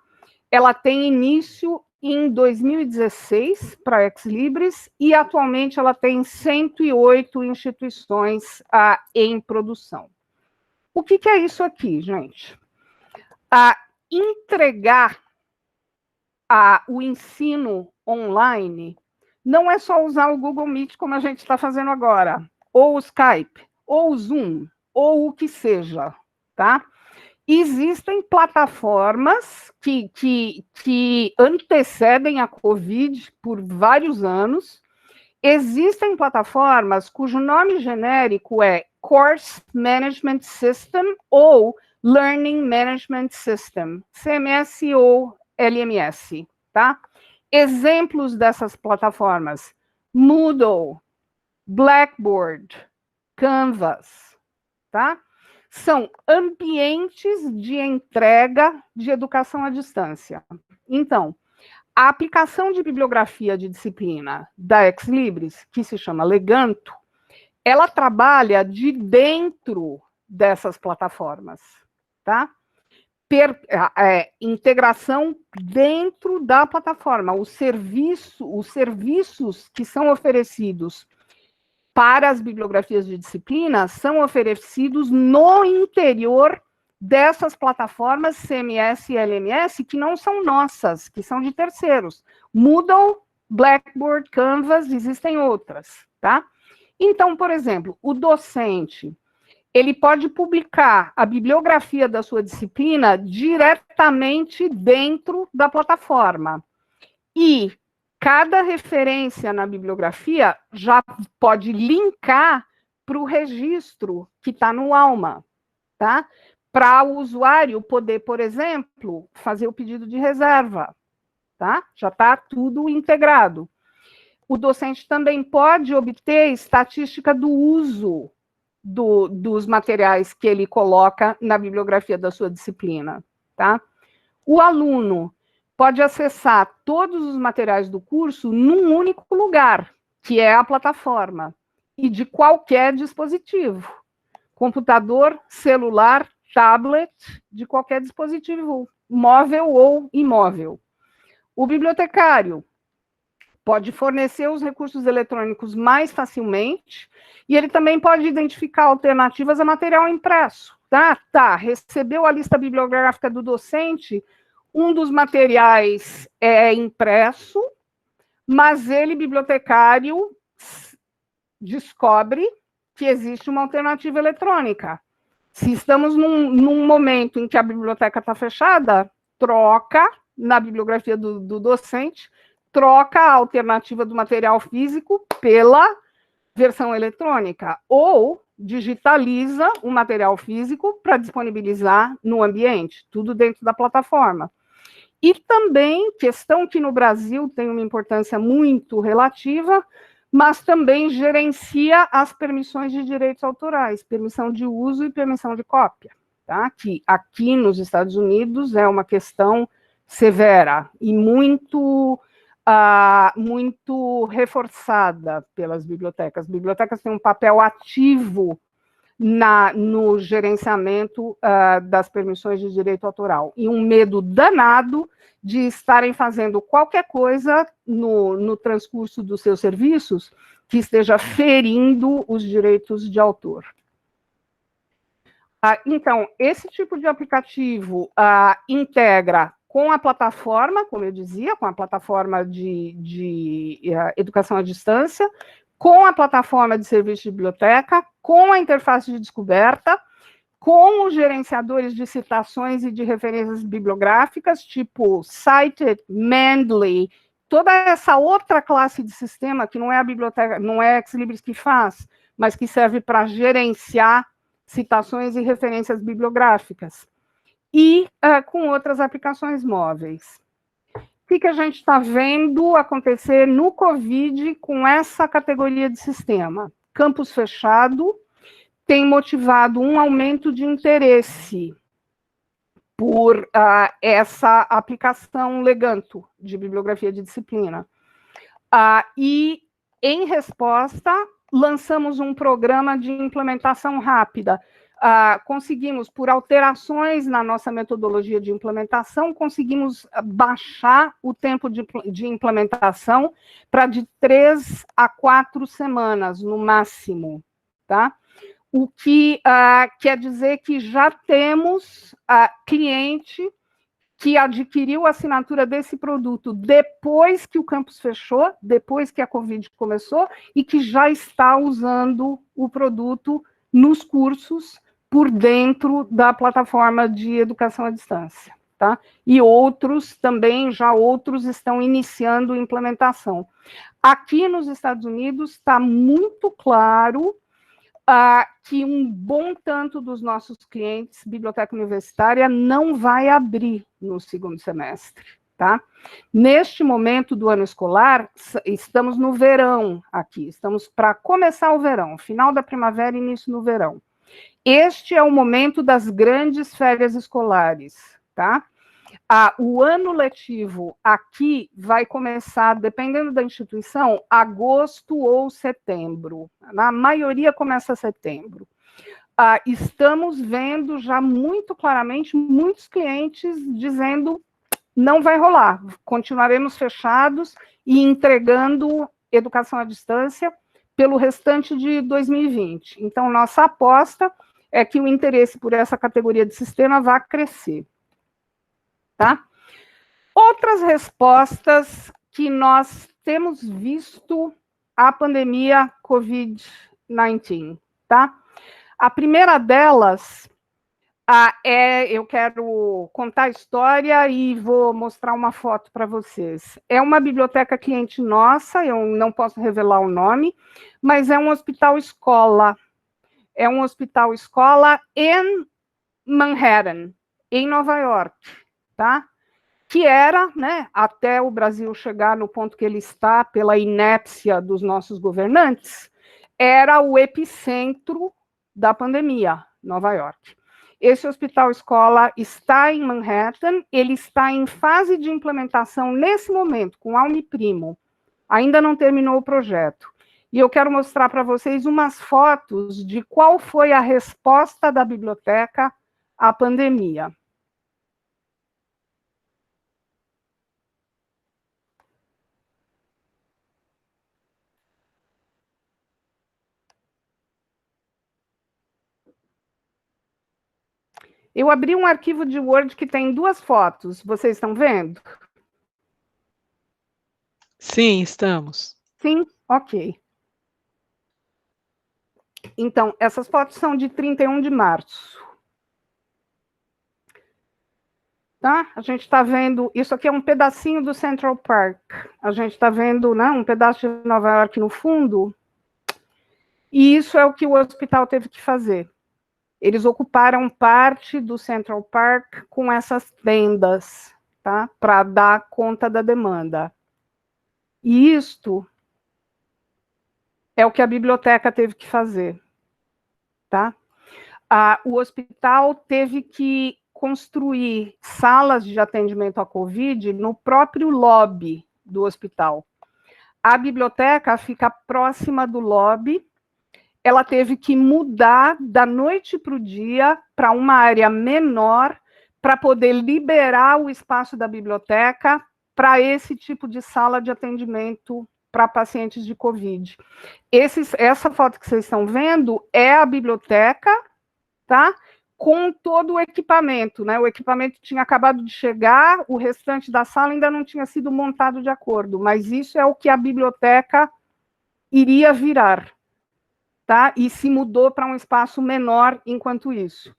ela tem início em 2016 para a Exlibris e atualmente ela tem 108 instituições em produção. O que é isso aqui, gente? Entregar o ensino online não é só usar o Google Meet como a gente está fazendo agora, ou o Skype, ou o Zoom, ou o que seja, tá? Existem plataformas que antecedem a COVID por vários anos. existem plataformas cujo nome genérico é Course Management System ou Learning Management System, CMS ou LMS, tá? Exemplos dessas plataformas: Moodle, Blackboard, Canvas, tá? São ambientes de entrega de educação à distância. Então, a aplicação de bibliografia de disciplina da Ex Libris, que se chama Leganto, ela trabalha de dentro dessas plataformas, tá? Integração dentro da plataforma. Os serviços que são oferecidos para as bibliografias de disciplina são oferecidos no interior dessas plataformas CMS e LMS, que não são nossas, que são de terceiros. Moodle, Blackboard, Canvas, existem outras, tá? Então, por exemplo, o docente, ele pode publicar a bibliografia da sua disciplina diretamente dentro da plataforma. E cada referência na bibliografia já pode linkar para o registro que está no Alma, tá? Para o usuário poder, por exemplo, fazer o pedido de reserva, tá? Já está tudo integrado. O docente também pode obter estatística do uso dos materiais que ele coloca na bibliografia da sua disciplina, tá? O aluno pode acessar todos os materiais do curso num único lugar, que é a plataforma, e de qualquer dispositivo, computador, celular, tablet, de qualquer dispositivo, móvel ou imóvel. O bibliotecário pode fornecer os recursos eletrônicos mais facilmente, e ele também pode identificar alternativas a material impresso. Recebeu a lista bibliográfica do docente, um dos materiais é impresso, mas ele, bibliotecário, descobre que existe uma alternativa eletrônica. Se estamos num momento em que a biblioteca está fechada, troca na bibliografia do docente, troca a alternativa do material físico pela versão eletrônica, ou digitaliza o material físico para disponibilizar no ambiente, tudo dentro da plataforma. E também, questão que no Brasil tem uma importância muito relativa, mas também gerencia as permissões de direitos autorais, permissão de uso e permissão de cópia, tá? Que aqui nos Estados Unidos é uma questão severa e muito reforçada pelas bibliotecas. As bibliotecas têm um papel ativo no gerenciamento das permissões de direito autoral, e um medo danado de estarem fazendo qualquer coisa no transcurso dos seus serviços que esteja ferindo os direitos de autor. Então, esse tipo de aplicativo integra com a plataforma, como eu dizia, com a plataforma de educação à distância, com a plataforma de serviço de biblioteca, com a interface de descoberta, com os gerenciadores de citações e de referências bibliográficas, tipo Cited, Mendeley, toda essa outra classe de sistema que não é a biblioteca, não é a Ex Libris que faz, mas que serve para gerenciar citações e referências bibliográficas, e com outras aplicações móveis. O que a gente está vendo acontecer no Covid com essa categoria de sistema? Campus fechado tem motivado um aumento de interesse por essa aplicação Leganto de bibliografia de disciplina. E, em resposta, lançamos um programa de implementação rápida. Conseguimos, por alterações na nossa metodologia de implementação, conseguimos baixar o tempo de implementação para de 3 a 4 semanas, no máximo, tá? O que quer dizer que já temos cliente que adquiriu a assinatura desse produto depois que o campus fechou, depois que a Covid começou, e que já está usando o produto nos cursos por dentro da plataforma de educação à distância, tá? E outros também, já outros estão iniciando implementação. Aqui nos Estados Unidos está muito claro que um bom tanto dos nossos clientes, biblioteca universitária, não vai abrir no segundo semestre, tá? Neste momento do ano escolar, estamos no verão aqui, estamos para começar o verão, final da primavera e início do verão. Este é o momento das grandes férias escolares, tá? O ano letivo aqui vai começar, dependendo da instituição, agosto ou setembro. Na maioria começa setembro. Estamos vendo já muito claramente muitos clientes dizendo não vai rolar, continuaremos fechados e entregando educação à distância pelo restante de 2020. Então, nossa aposta é que o interesse por essa categoria de sistema vai crescer. Tá? Outras respostas que nós temos visto à pandemia COVID-19, tá? A primeira delas eu quero contar a história e vou mostrar uma foto para vocês. É uma biblioteca cliente nossa, eu não posso revelar o nome, mas é um hospital-escola. É um hospital-escola em Manhattan, em Nova York, tá? Que era, né, até o Brasil chegar no ponto que ele está, pela inépcia dos nossos governantes, era o epicentro da pandemia, Nova York. Esse hospital-escola está em Manhattan, ele está em fase de implementação nesse momento, com a Uniprimo. Ainda não terminou o projeto. E eu quero mostrar para vocês umas fotos de qual foi a resposta da biblioteca à pandemia. Eu abri um arquivo de Word que tem duas fotos. Vocês estão vendo? Sim, estamos. Sim? Ok. Então, essas fotos são de 31 de março. Tá? A gente está vendo... Isso aqui é um pedacinho do Central Park. A gente está vendo, né, um pedaço de Nova York no fundo. E isso é o que o hospital teve que fazer. Eles ocuparam parte do Central Park com essas tendas, tá? Para dar conta da demanda. E isto é o que a biblioteca teve que fazer, tá? O hospital teve que construir salas de atendimento à Covid no próprio lobby do hospital. A biblioteca fica próxima do lobby, ela teve que mudar da noite para o dia para uma área menor para poder liberar o espaço da biblioteca para esse tipo de sala de atendimento para pacientes de Covid. Essa foto que vocês estão vendo é a biblioteca, tá? Com todo o equipamento, né? O equipamento tinha acabado de chegar, o restante da sala ainda não tinha sido montado de acordo, mas isso é o que a biblioteca iria virar, tá? E se mudou para um espaço menor enquanto isso.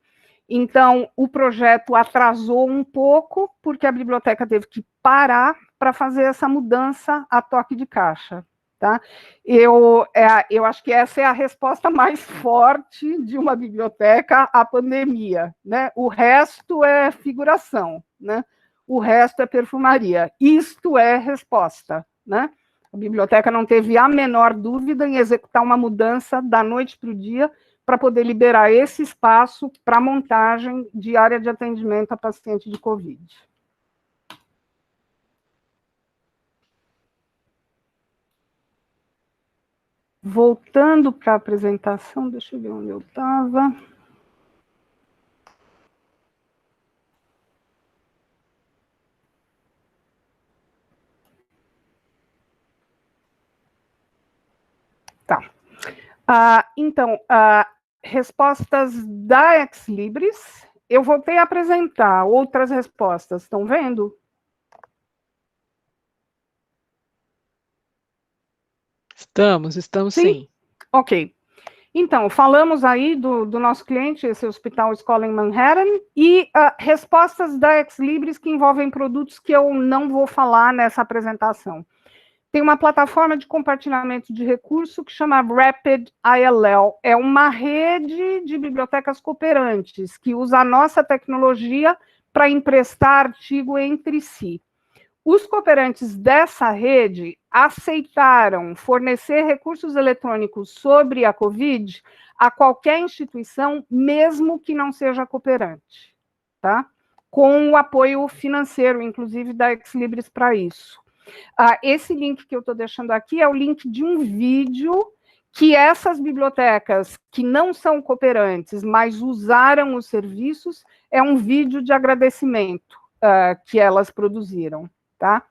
Então, o projeto atrasou um pouco, porque a biblioteca teve que parar para fazer essa mudança a toque de caixa. Tá? Eu acho que essa é a resposta mais forte de uma biblioteca à pandemia. Né? O resto é figuração, né? O resto é perfumaria. Isto é resposta. Né? A biblioteca não teve a menor dúvida em executar uma mudança da noite para o dia para poder liberar esse espaço para a montagem de área de atendimento a paciente de Covid. Voltando para a apresentação, deixa eu ver onde eu estava. Tá. Então, respostas da Ex Libris, eu voltei a apresentar outras respostas, estão vendo? Estamos sim. Ok. Então, falamos aí do nosso cliente, esse hospital escola em Manhattan, e respostas da Ex Libris que envolvem produtos que eu não vou falar nessa apresentação. Tem uma plataforma de compartilhamento de recurso que chama Rapid ILL. É uma rede de bibliotecas cooperantes que usa a nossa tecnologia para emprestar artigo entre si. Os cooperantes dessa rede aceitaram fornecer recursos eletrônicos sobre a Covid a qualquer instituição, mesmo que não seja cooperante, tá? Com o apoio financeiro, inclusive, da Ex Libris para isso. Esse link que eu estou deixando aqui é o link de um vídeo que essas bibliotecas que não são cooperantes, mas usaram os serviços, é um vídeo de agradecimento que elas produziram. Tá?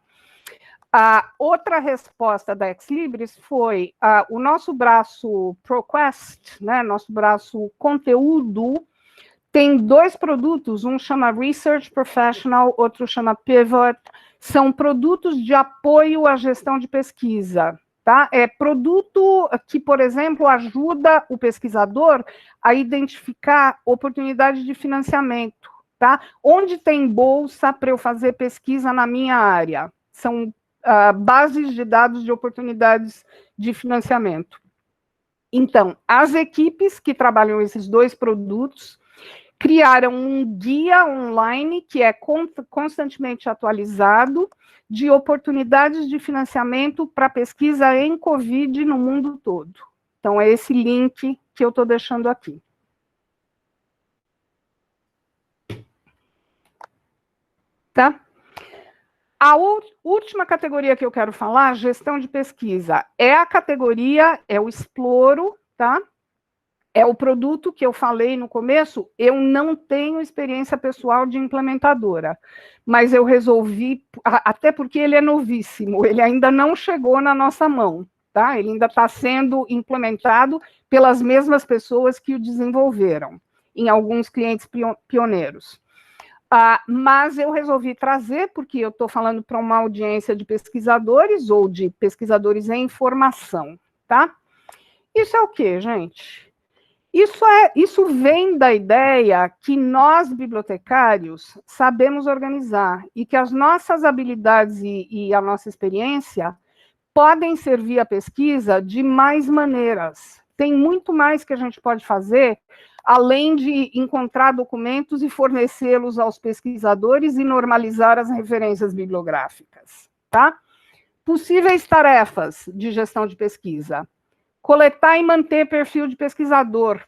A outra resposta da Ex Libris foi o nosso braço ProQuest, né, nosso braço conteúdo, tem 2 produtos, um chama Research Professional, outro chama Pivot, são produtos de apoio à gestão de pesquisa. Tá? É produto que, por exemplo, ajuda o pesquisador a identificar oportunidades de financiamento. Tá? Onde tem bolsa para eu fazer pesquisa na minha área? São bases de dados de oportunidades de financiamento. Então, as equipes que trabalham esses 2 produtos criaram um guia online que é constantemente atualizado de oportunidades de financiamento para pesquisa em Covid no mundo todo. Então, é esse link que eu estou deixando aqui. Tá? A última categoria que eu quero falar, gestão de pesquisa, é a categoria, é o Exploro, tá? É o produto que eu falei no começo, eu não tenho experiência pessoal de implementadora, mas eu resolvi, até porque ele é novíssimo, ele ainda não chegou na nossa mão, tá? Ele ainda está sendo implementado pelas mesmas pessoas que o desenvolveram, em alguns clientes pioneiros. Mas eu resolvi trazer, porque eu estou falando para uma audiência de pesquisadores ou de pesquisadores em formação, tá? Isso é o quê, gente? Isso vem da ideia que nós, bibliotecários, sabemos organizar e que as nossas habilidades e a nossa experiência podem servir à pesquisa de mais maneiras. Tem muito mais que a gente pode fazer, além de encontrar documentos e fornecê-los aos pesquisadores e normalizar as referências bibliográficas, tá? Possíveis tarefas de gestão de pesquisa: coletar e manter perfil de pesquisador,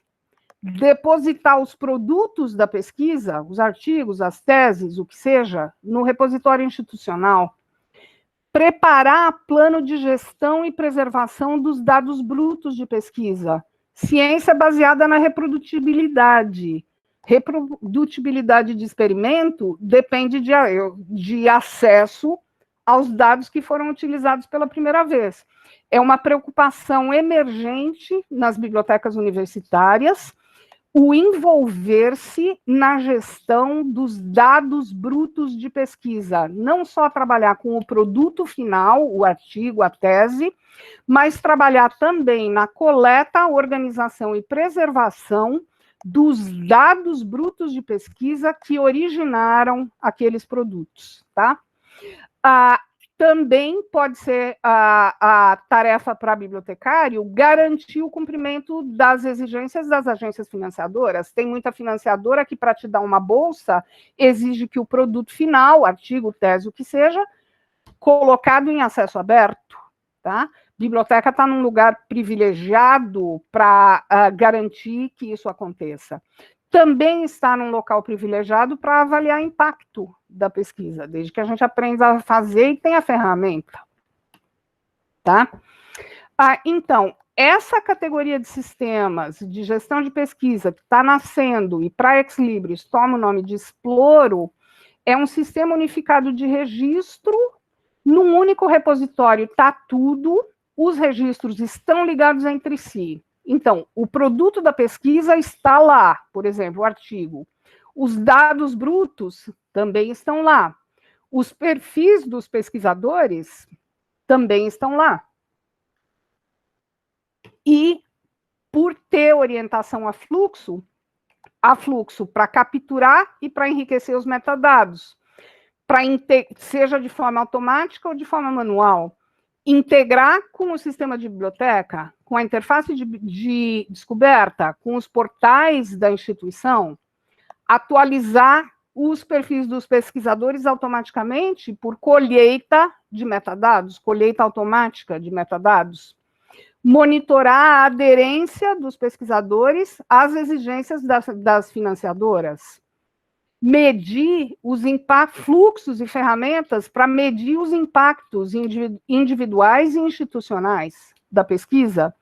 depositar os produtos da pesquisa, os artigos, as teses, o que seja, no repositório institucional, preparar plano de gestão e preservação dos dados brutos de pesquisa, ciência baseada na reprodutibilidade. Reprodutibilidade de experimento depende de acesso aos dados que foram utilizados pela primeira vez. É uma preocupação emergente nas bibliotecas universitárias, o envolver-se na gestão dos dados brutos de pesquisa, não só trabalhar com o produto final, o artigo, a tese, mas trabalhar também na coleta, organização e preservação dos dados brutos de pesquisa que originaram aqueles produtos, tá? Também pode ser a tarefa para bibliotecário garantir o cumprimento das exigências das agências financiadoras. Tem muita financiadora que, para te dar uma bolsa, exige que o produto final, artigo, tese, o que seja, colocado em acesso aberto, tá? Biblioteca está num lugar privilegiado para garantir que isso aconteça. Também está num local privilegiado para avaliar impacto da pesquisa, desde que a gente aprenda a fazer e tenha a ferramenta. Tá? Então, essa categoria de sistemas de gestão de pesquisa que está nascendo e para Ex Libris toma o nome de Exploro, é um sistema unificado de registro, num único repositório está tudo, os registros estão ligados entre si. Então, o produto da pesquisa está lá, por exemplo, o artigo. Os dados brutos também estão lá. Os perfis dos pesquisadores também estão lá. E por ter orientação a fluxo para capturar e para enriquecer os metadados, seja de forma automática ou de forma manual, integrar com o sistema de biblioteca, com a interface de descoberta, com os portais da instituição, atualizar os perfis dos pesquisadores automaticamente por colheita de metadados, colheita automática de metadados, monitorar a aderência dos pesquisadores às exigências das financiadoras, medir os fluxos e ferramentas para medir os impactos individuais e institucionais da pesquisa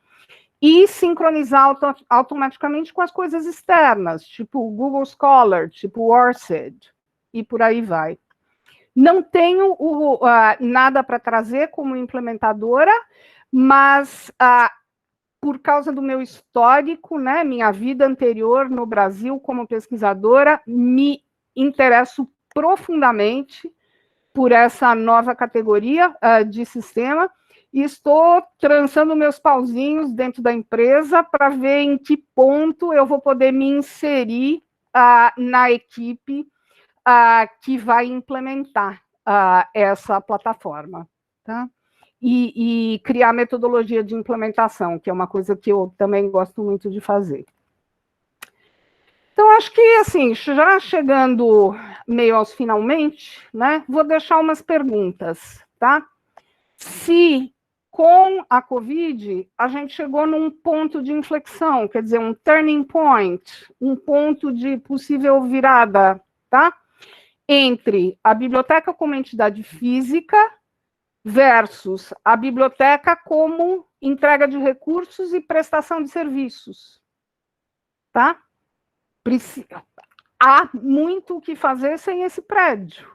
e sincronizar automaticamente com as coisas externas, tipo o Google Scholar, tipo o ORCID, e por aí vai. Não tenho nada para trazer como implementadora, mas por causa do meu histórico, né, minha vida anterior no Brasil como pesquisadora, me interesso profundamente por essa nova categoria de sistema e estou trançando meus pauzinhos dentro da empresa para ver em que ponto eu vou poder me inserir na equipe que vai implementar essa plataforma, tá? E criar metodologia de implementação, que é uma coisa que eu também gosto muito de fazer. Então, acho que, assim, já chegando meio aos finalmente, né, vou deixar umas perguntas, tá? Se, com a Covid, a gente chegou num ponto de inflexão, quer dizer, um turning point, um ponto de possível virada, tá? Entre a biblioteca como entidade física versus a biblioteca como entrega de recursos e prestação de serviços, tá? Há muito o que fazer sem esse prédio,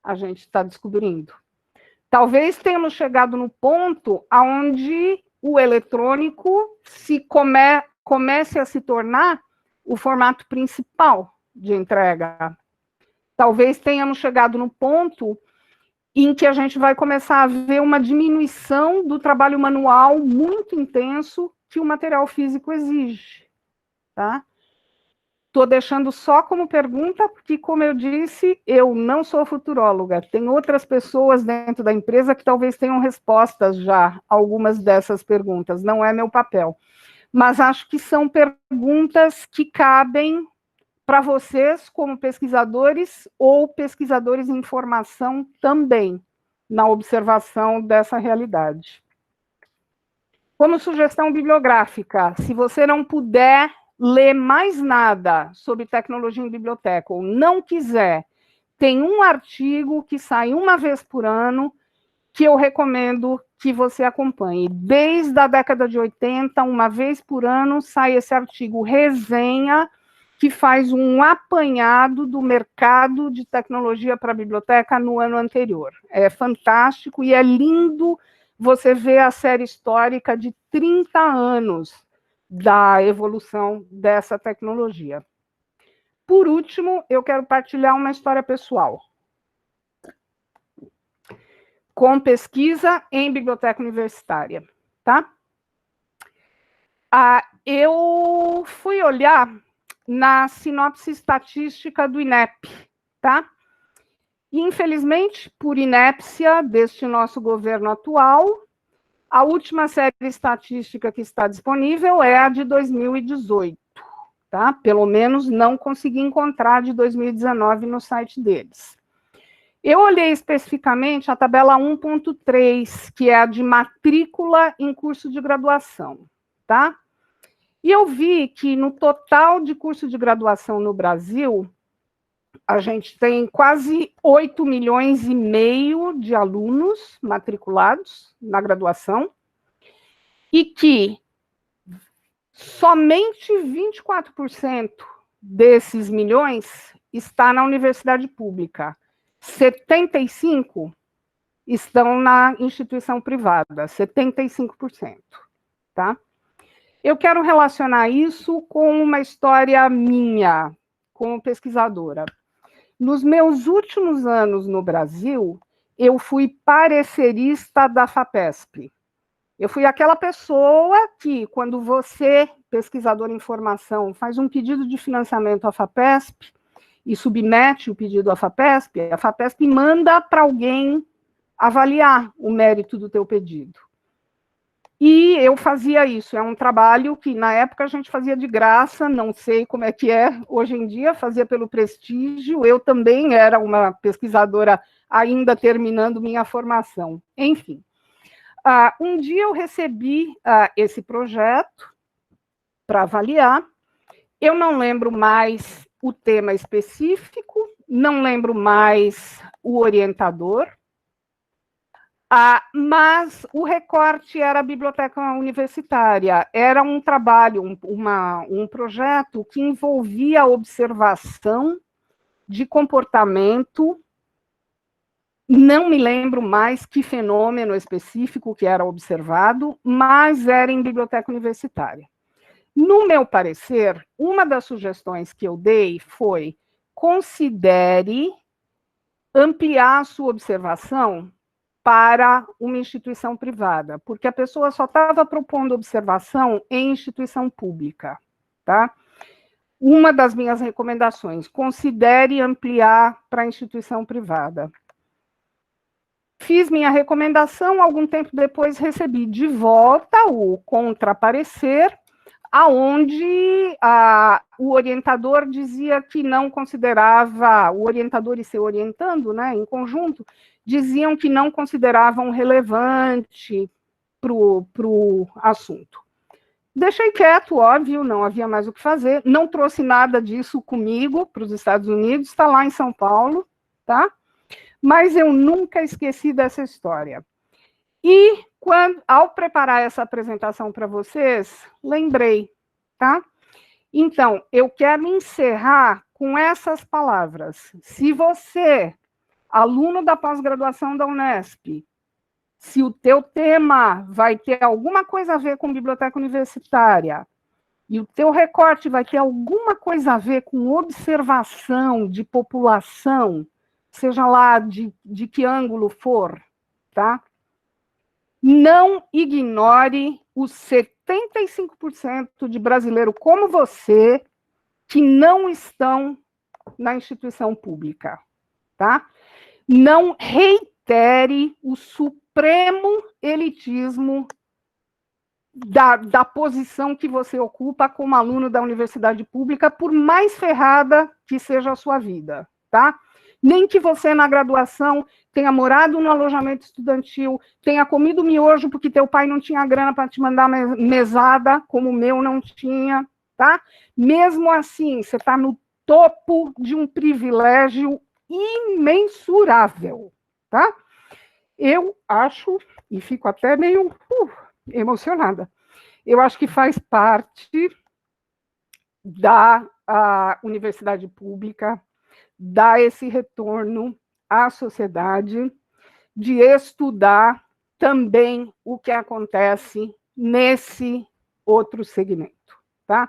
a gente está descobrindo. Talvez tenhamos chegado no ponto onde o eletrônico comece a se tornar o formato principal de entrega. Talvez tenhamos chegado no ponto em que a gente vai começar a ver uma diminuição do trabalho manual muito intenso que o material físico exige, tá? Estou deixando só como pergunta, porque, como eu disse, eu não sou futuróloga. Tem outras pessoas dentro da empresa que talvez tenham respostas já a algumas dessas perguntas. Não é meu papel. Mas acho que são perguntas que cabem para vocês, como pesquisadores ou pesquisadores em formação também, na observação dessa realidade. Como sugestão bibliográfica, se você não puder ler mais nada sobre tecnologia em biblioteca ou não quiser, tem um artigo que sai uma vez por ano que eu recomendo que você acompanhe. Desde a década de 80, uma vez por ano, sai esse artigo Resenha, que faz um apanhado do mercado de tecnologia para a biblioteca no ano anterior. É fantástico e é lindo você ver a série histórica de 30 anos da evolução dessa tecnologia. Por último, eu quero partilhar uma história pessoal. Com pesquisa em biblioteca universitária, tá? Eu fui olhar na sinopse estatística do INEP, tá? E, infelizmente, por inépcia deste nosso governo atual, a última série estatística que está disponível é a de 2018, tá? Pelo menos não consegui encontrar de 2019 no site deles. Eu olhei especificamente a tabela 1.3, que é a de matrícula em curso de graduação, tá? E eu vi que no total de curso de graduação no Brasil, a gente tem quase 8,5 milhões de alunos matriculados na graduação e que somente 24% desses milhões está na universidade pública. 75% estão na instituição privada, 75%, tá? Eu quero relacionar isso com uma história minha, como pesquisadora. Nos meus últimos anos no Brasil, eu fui parecerista da FAPESP. Eu fui aquela pessoa que, quando você, pesquisador em formação, faz um pedido de financiamento à FAPESP e submete o pedido à FAPESP, a FAPESP manda para alguém avaliar o mérito do teu pedido. E eu fazia isso, é um trabalho que na época a gente fazia de graça, não sei como é que é hoje em dia, fazia pelo prestígio, eu também era uma pesquisadora ainda terminando minha formação. Enfim, um dia eu recebi esse projeto para avaliar, eu não lembro mais o tema específico, não lembro mais o orientador, mas o recorte era a biblioteca universitária, era um trabalho, um projeto que envolvia a observação de comportamento, não me lembro mais que fenômeno específico que era observado, mas era em biblioteca universitária. No meu parecer, uma das sugestões que eu dei foi: considere ampliar a sua observação para uma instituição privada, porque a pessoa só estava propondo observação em instituição pública, tá? Uma das minhas recomendações: considere ampliar para a instituição privada. Fiz minha recomendação, algum tempo depois recebi de volta o contraparecer, aonde o orientador dizia que não considerava, o orientador e seu orientando, né, em conjunto, diziam que não consideravam relevante para o assunto. Deixei quieto, óbvio, não havia mais o que fazer, não trouxe nada disso comigo para os Estados Unidos, está lá em São Paulo, tá? Mas eu nunca esqueci dessa história. E, ao preparar essa apresentação para vocês, lembrei, tá? Então, eu quero encerrar com essas palavras. Se você, aluno da pós-graduação da Unesp, se o teu tema vai ter alguma coisa a ver com biblioteca universitária, e o teu recorte vai ter alguma coisa a ver com observação de população, seja lá de que ângulo for, tá? Não ignore os 75% de brasileiro como você que não estão na instituição pública, tá? Não reitere o supremo elitismo da posição que você ocupa como aluno da universidade pública, por mais ferrada que seja a sua vida, tá? Nem que você, na graduação, tenha morado no alojamento estudantil, tenha comido miojo porque teu pai não tinha grana para te mandar mesada, como o meu não tinha, tá? Mesmo assim, você está no topo de um privilégio imensurável, tá? Eu acho, e fico até meio emocionada, eu acho que faz parte da universidade pública dar esse retorno à sociedade, de estudar também o que acontece nesse outro segmento, tá?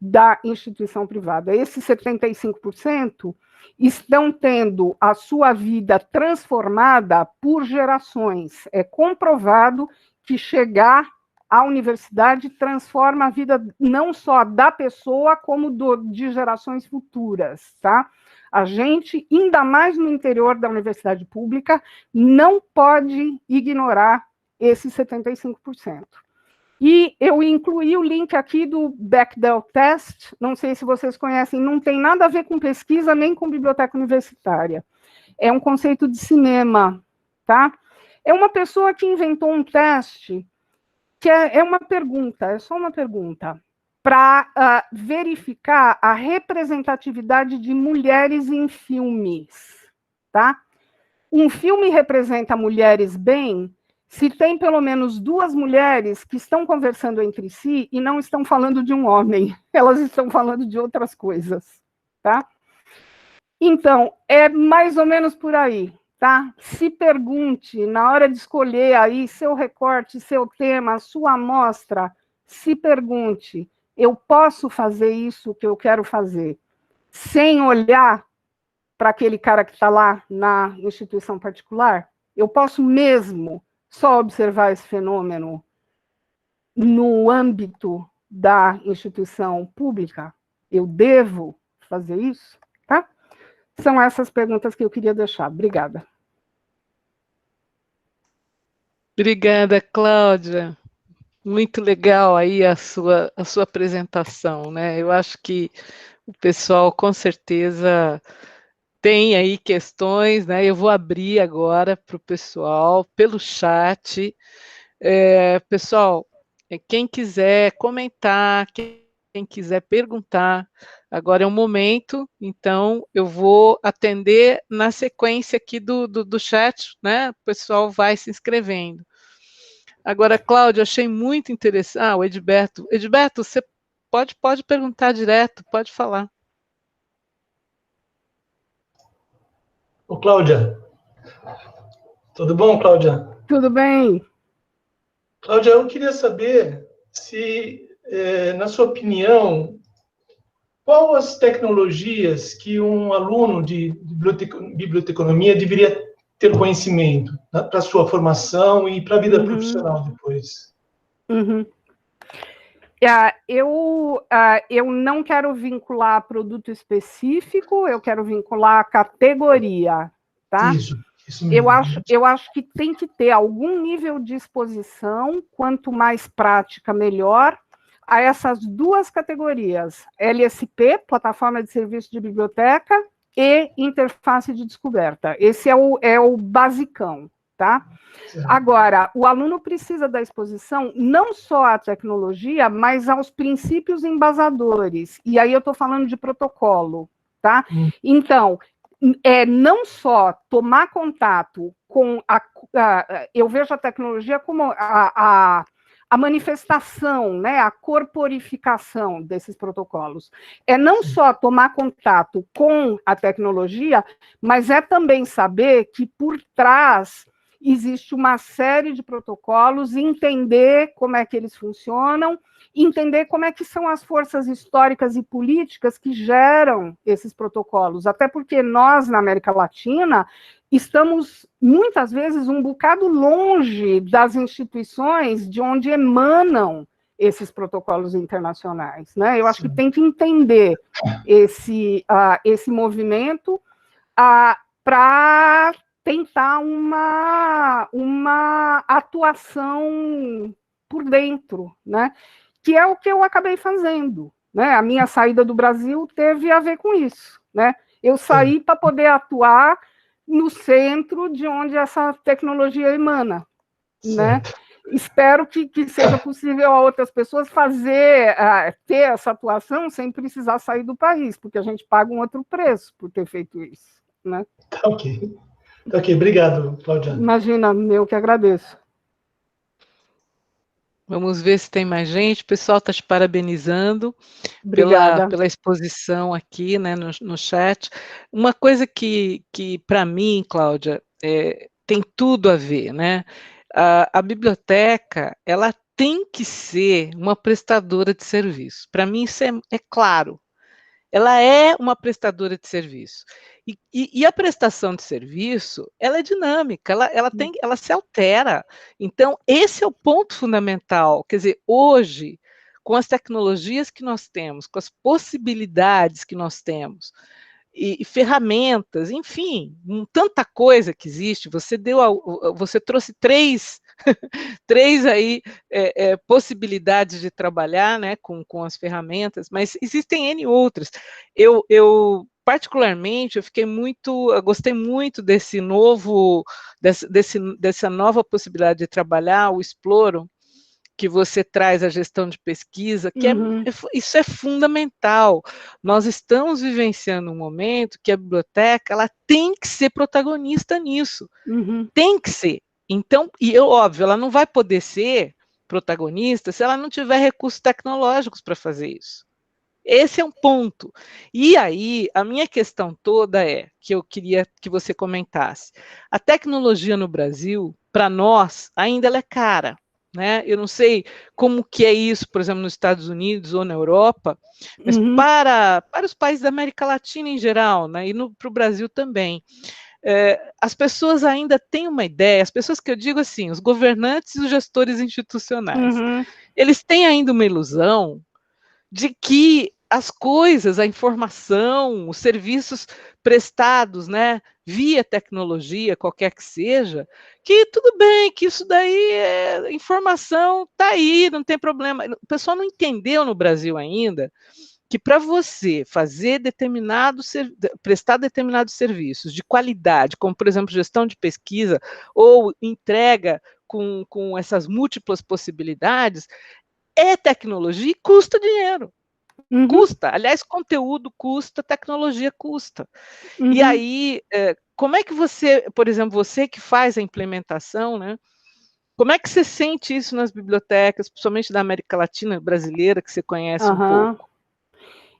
Da instituição privada. Esses 75% estão tendo a sua vida transformada por gerações. É comprovado que chegar à universidade transforma a vida não só da pessoa, como de gerações futuras, tá? A gente, ainda mais no interior da universidade pública, não pode ignorar esses 75%. E eu incluí o link aqui do Bechdel Test, não sei se vocês conhecem, não tem nada a ver com pesquisa nem com biblioteca universitária. É um conceito de cinema, tá? É uma pessoa que inventou um teste que é uma pergunta, é só uma pergunta, para verificar a representatividade de mulheres em filmes, tá? Um filme representa mulheres bem se tem pelo menos 2 mulheres que estão conversando entre si e não estão falando de um homem, elas estão falando de outras coisas, tá? Então, é mais ou menos por aí, tá? Se pergunte, na hora de escolher aí seu recorte, seu tema, sua amostra, se pergunte: eu posso fazer isso que eu quero fazer, sem olhar para aquele cara que está lá na instituição particular? Eu posso mesmo só observar esse fenômeno no âmbito da instituição pública? Eu devo fazer isso? Tá? São essas perguntas que eu queria deixar. Obrigada. Obrigada, Cláudia. Muito legal aí a sua apresentação, né? Eu acho que o pessoal com certeza tem aí questões, né? Eu vou abrir agora para o pessoal pelo chat. Pessoal, quem quiser comentar, quem quiser perguntar, agora é o momento, então eu vou atender na sequência aqui do chat, né? O pessoal vai se inscrevendo. Agora, Cláudia, achei muito interessante. Ah, o Edberto. Edberto, você pode perguntar direto, pode falar. Ô, Cláudia, tudo bom, Cláudia? Tudo bem? Cláudia, eu queria saber se, na sua opinião, qual as tecnologias que um aluno de biblioteconomia deveria ter conhecimento, né, para a sua formação e para a vida profissional depois? Eu não quero vincular produto específico, eu quero vincular categoria, tá? Isso mesmo. Eu acho que tem que ter algum nível de exposição, quanto mais prática, melhor, a essas duas categorias, LSP, Plataforma de Serviço de Biblioteca, e Interface de Descoberta. Esse é o basicão, tá? Agora, o aluno precisa da exposição não só à tecnologia, mas aos princípios embasadores. E aí eu estou falando de protocolo, tá? Então, não só tomar contato com eu vejo a tecnologia como a manifestação, né, a corporificação desses protocolos. É não só tomar contato com a tecnologia, mas é também saber que por trás existe uma série de protocolos, entender como é que eles funcionam, entender como é que são as forças históricas e políticas que geram esses protocolos, até porque nós, na América Latina, estamos, muitas vezes, um bocado longe das instituições de onde emanam esses protocolos internacionais, né? Eu acho que tem que entender esse movimento para tentar uma atuação por dentro, né? Que é o que eu acabei fazendo, né? A minha saída do Brasil teve a ver com isso, né? Eu saí para poder atuar no centro de onde essa tecnologia emana, né? Espero que seja possível a outras pessoas ter essa atuação sem precisar sair do país, porque a gente paga um outro preço por ter feito isso, né? Tá ok. Ok, obrigado, Cláudia. Imagina, eu que agradeço. Vamos ver se tem mais gente. O pessoal está te parabenizando pela exposição aqui, né, no chat. Uma coisa que para mim, Cláudia, tem tudo a ver, né? A biblioteca, ela tem que ser uma prestadora de serviço. Para mim, isso é claro. Ela é uma prestadora de serviço. E a prestação de serviço, ela é dinâmica, ela se altera. Então, esse é o ponto fundamental. Quer dizer, hoje, com as tecnologias que nós temos, com as possibilidades que nós temos, e ferramentas, enfim, tanta coisa que existe, você trouxe três aí possibilidades de trabalhar, né, com as ferramentas, mas existem N outras. Eu particularmente, eu gostei muito dessa nova possibilidade de trabalhar, o Exploro, que você traz a gestão de pesquisa, que isso é fundamental. Nós estamos vivenciando um momento que a biblioteca ela tem que ser protagonista nisso, tem que ser. Então, óbvio, ela não vai poder ser protagonista se ela não tiver recursos tecnológicos para fazer isso. Esse é um ponto. E aí, a minha questão toda que eu queria que você comentasse. A tecnologia no Brasil, para nós, ainda ela é cara. Né? Eu não sei como que é isso, por exemplo, nos Estados Unidos ou na Europa, mas para os países da América Latina em geral, né? E para o Brasil também. as pessoas ainda têm uma ideia, as pessoas que eu digo assim, os governantes e os gestores institucionais, eles têm ainda uma ilusão de que as coisas, a informação, os serviços prestados, né, via tecnologia, qualquer que seja, que tudo bem, que isso daí informação está aí, não tem problema. O pessoal não entendeu no Brasil ainda que para você fazer prestar determinados serviços de qualidade, como, por exemplo, gestão de pesquisa ou entrega com essas múltiplas possibilidades, é tecnologia e custa dinheiro. Custa. Aliás, conteúdo custa, tecnologia custa. E aí, como é que você, por exemplo, você que faz a implementação, né? Como é que você sente isso nas bibliotecas, principalmente da América Latina, brasileira, que você conhece um pouco?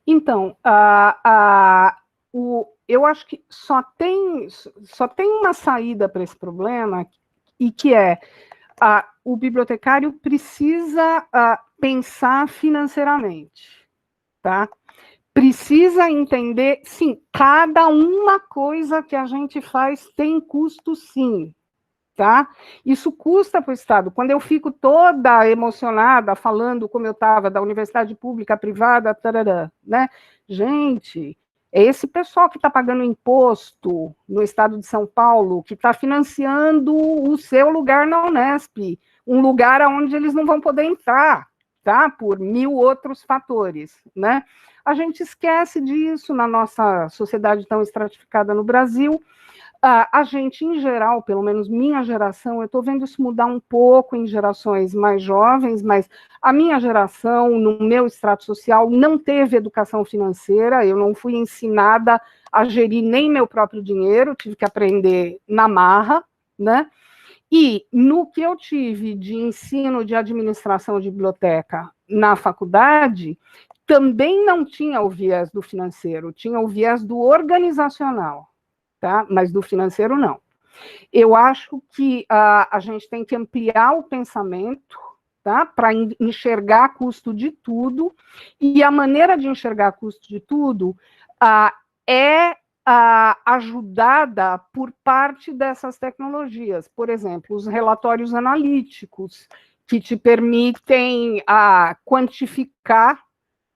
Então, eu acho que só tem uma saída para esse problema, e que é o bibliotecário precisa pensar financeiramente, tá? Precisa entender, sim, cada uma coisa que a gente faz tem custo, sim, tá? Isso custa para o Estado. Quando eu fico toda emocionada falando como eu estava da universidade pública, privada, tarará, né? Gente, é esse pessoal que está pagando imposto no Estado de São Paulo, que está financiando o seu lugar na Unesp, um lugar onde eles não vão poder entrar, tá? Por 1000 outros fatores, né? A gente esquece disso na nossa sociedade tão estratificada no Brasil. A gente, em geral, pelo menos minha geração, eu estou vendo isso mudar um pouco em gerações mais jovens, mas a minha geração, no meu extrato social, não teve educação financeira, eu não fui ensinada a gerir nem meu próprio dinheiro, tive que aprender na marra, né? E no que eu tive de ensino de administração de biblioteca na faculdade, também não tinha o viés do financeiro, tinha o viés do organizacional, tá? Mas do financeiro não. Eu acho que a gente tem que ampliar o pensamento, tá? Para enxergar custo de tudo, e a maneira de enxergar custo de tudo é ajudada por parte dessas tecnologias. Por exemplo, os relatórios analíticos, que te permitem quantificar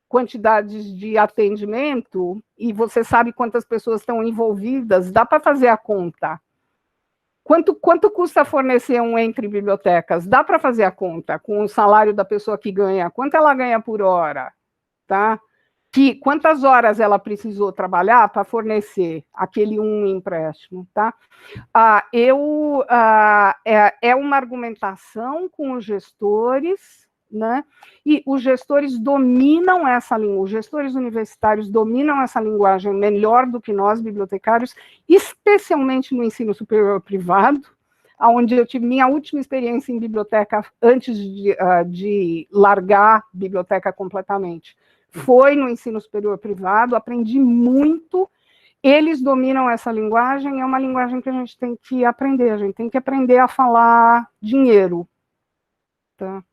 quantidades de atendimento, e você sabe quantas pessoas estão envolvidas, dá para fazer a conta. Quanto custa fornecer um entre bibliotecas? Dá para fazer a conta com o salário da pessoa que ganha, quanto ela ganha por hora, tá? Quantas horas ela precisou trabalhar para fornecer aquele empréstimo, tá? É uma argumentação com os gestores, né? E os gestores dominam essa língua, os gestores universitários dominam essa linguagem melhor do que nós, bibliotecários, especialmente no ensino superior privado, onde eu tive minha última experiência em biblioteca antes de largar biblioteca completamente. Foi no ensino superior privado, aprendi muito. Eles dominam essa linguagem, é uma linguagem que a gente tem que aprender, a gente tem que aprender a falar dinheiro, tá?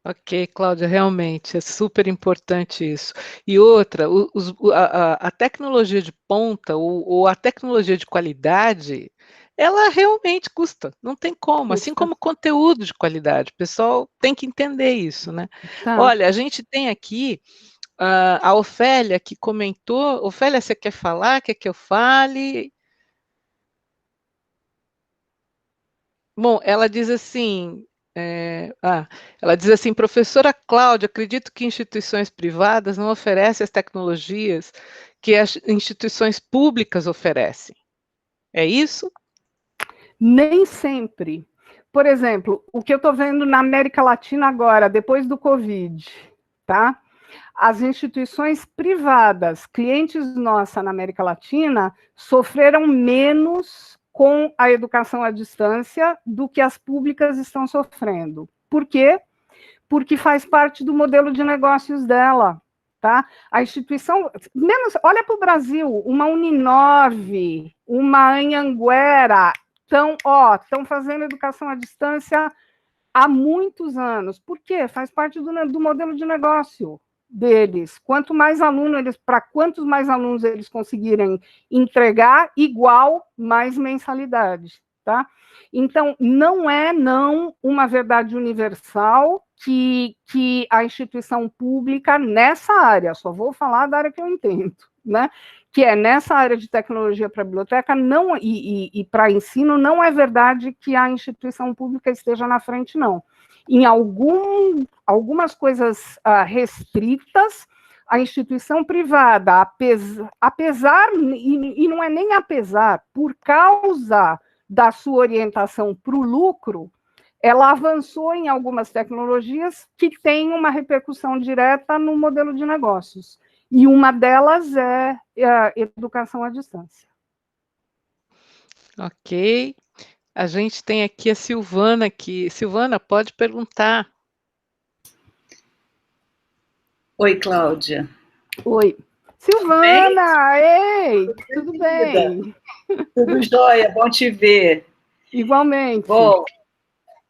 Ok, Cláudia, realmente é super importante isso. E outra, a tecnologia de ponta ou a tecnologia de qualidade, ela realmente custa, não tem como, assim como conteúdo de qualidade, o pessoal tem que entender isso, né? Tá. Olha, a gente tem aqui a Ofélia que comentou. Ofélia, você quer falar? Quer que eu fale? Bom, ela diz assim, ela diz assim, professora Cláudia, acredito que instituições privadas não oferecem as tecnologias que as instituições públicas oferecem. É isso? Nem sempre. Por exemplo, o que eu estou vendo na América Latina agora, depois do Covid, tá? As instituições privadas, clientes nossa na América Latina, sofreram menos com a educação à distância do que as públicas estão sofrendo. Por quê? Porque faz parte do modelo de negócios dela, tá? A instituição, olha para o Brasil, uma Uninove, uma Anhanguera, estão fazendo educação à distância há muitos anos. Por quê? Faz parte do modelo de negócio, deles. Para quantos mais alunos eles conseguirem entregar, igual mais mensalidade, tá? Então, não é uma verdade universal que a instituição pública, nessa área, só vou falar da área que eu entendo, né? Que é nessa área de tecnologia para biblioteca e para ensino, não é verdade que a instituição pública esteja na frente, não. Em algumas coisas restritas, a instituição privada, apesar, e não é nem apesar, por causa da sua orientação para o lucro, ela avançou em algumas tecnologias que têm uma repercussão direta no modelo de negócios. E uma delas é a educação à distância. Ok. A gente tem aqui a Silvana aqui. Silvana, pode perguntar. Oi, Cláudia. Oi. Silvana, ei, tudo bem? Tudo jóia, bom te ver. Igualmente. Bom,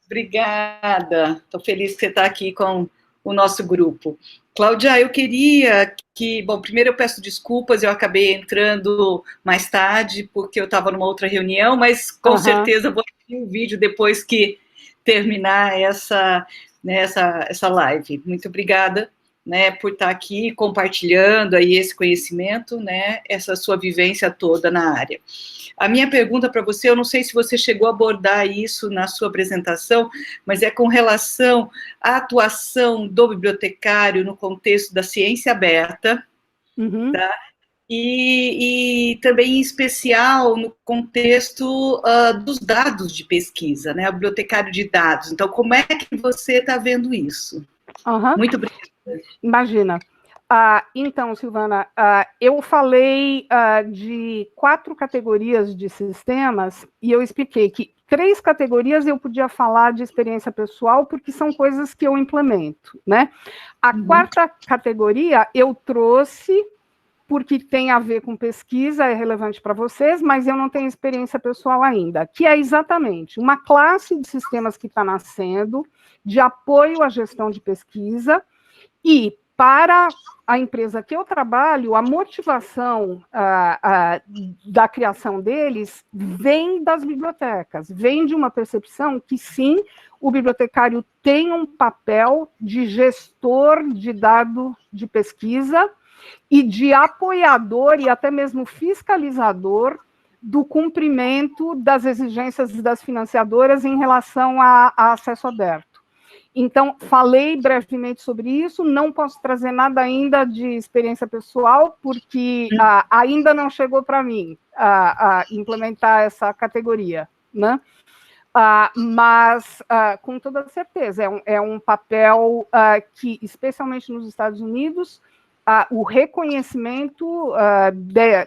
obrigada. Estou feliz que você está aqui com o nosso grupo. Cláudia, eu queria que... Bom, primeiro eu peço desculpas, eu acabei entrando mais tarde, porque eu estava numa outra reunião, mas com certeza vou ver o vídeo depois que terminar essa live. Muito obrigada, né, por estar aqui compartilhando aí esse conhecimento, né, essa sua vivência toda na área. A minha pergunta para você, eu não sei se você chegou a abordar isso na sua apresentação, mas é com relação à atuação do bibliotecário no contexto da ciência aberta, tá? E também, em especial, no contexto dos dados de pesquisa, né? O bibliotecário de dados. Então, como é que você está vendo isso? Muito obrigada. Imagina. Então, Silvana, eu falei de 4 categorias de sistemas e eu expliquei que 3 categorias eu podia falar de experiência pessoal porque são coisas que eu implemento, né? A 4ª categoria eu trouxe porque tem a ver com pesquisa, é relevante para vocês, mas eu não tenho experiência pessoal ainda, que é exatamente uma classe de sistemas que está nascendo, de apoio à gestão de pesquisa, e para a empresa que eu trabalho, a motivação da criação deles vem das bibliotecas, vem de uma percepção que, sim, o bibliotecário tem um papel de gestor de dado de pesquisa e de apoiador e até mesmo fiscalizador do cumprimento das exigências das financiadoras em relação a acesso aberto. Então, falei brevemente sobre isso, não posso trazer nada ainda de experiência pessoal, porque ainda não chegou para mim a implementar essa categoria, né? Mas, com toda certeza, é um papel que, especialmente nos Estados Unidos, o reconhecimento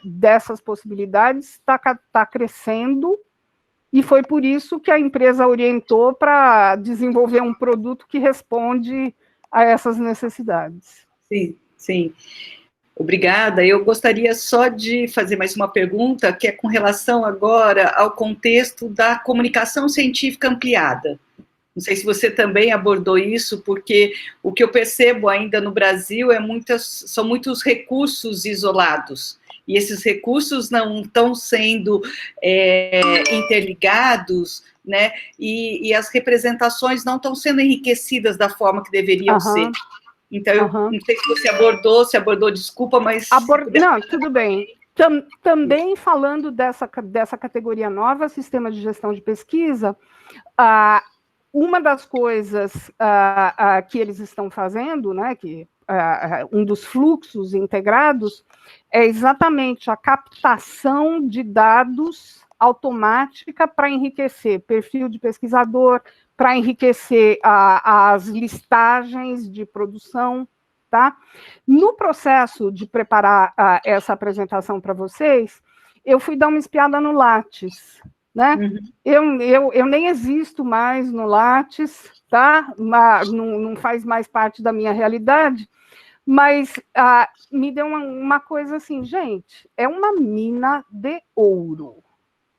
dessas possibilidades está crescendo, e foi por isso que a empresa orientou para desenvolver um produto que responde a essas necessidades. Sim, sim. Obrigada. Eu gostaria só de fazer mais uma pergunta, que é com relação agora ao contexto da comunicação científica ampliada. Não sei se você também abordou isso, porque o que eu percebo ainda no Brasil são muitos recursos isolados. E esses recursos não estão sendo interligados, né? E as representações não estão sendo enriquecidas da forma que deveriam ser. Então, eu não sei se você abordou, desculpa, mas... Não, tudo bem. Também falando dessa categoria nova, sistema de gestão de pesquisa, uma das coisas que eles estão fazendo, né, que um dos fluxos integrados, é exatamente a captação de dados automática para enriquecer perfil de pesquisador, para enriquecer as listagens de produção, tá? No processo de preparar essa apresentação para vocês, eu fui dar uma espiada no Lattes, né? Eu nem existo mais no Lattes, tá? Não faz mais parte da minha realidade, mas me deu uma coisa assim, gente, é uma mina de ouro,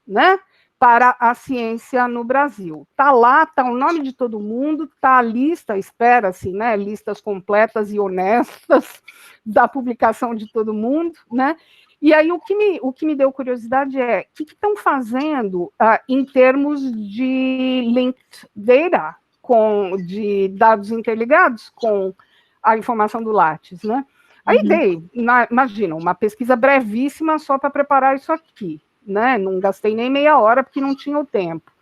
né? para a ciência no Brasil. Está lá, está o nome de todo mundo, está a lista, espera-se, né, listas completas e honestas da publicação de todo mundo, né? E aí o que me deu curiosidade é o que estão fazendo em termos de linked data, de dados interligados com a informação do Lattes, né? Aí imagina, uma pesquisa brevíssima só para preparar isso aqui, né? Não gastei nem meia hora porque não tinha o tempo.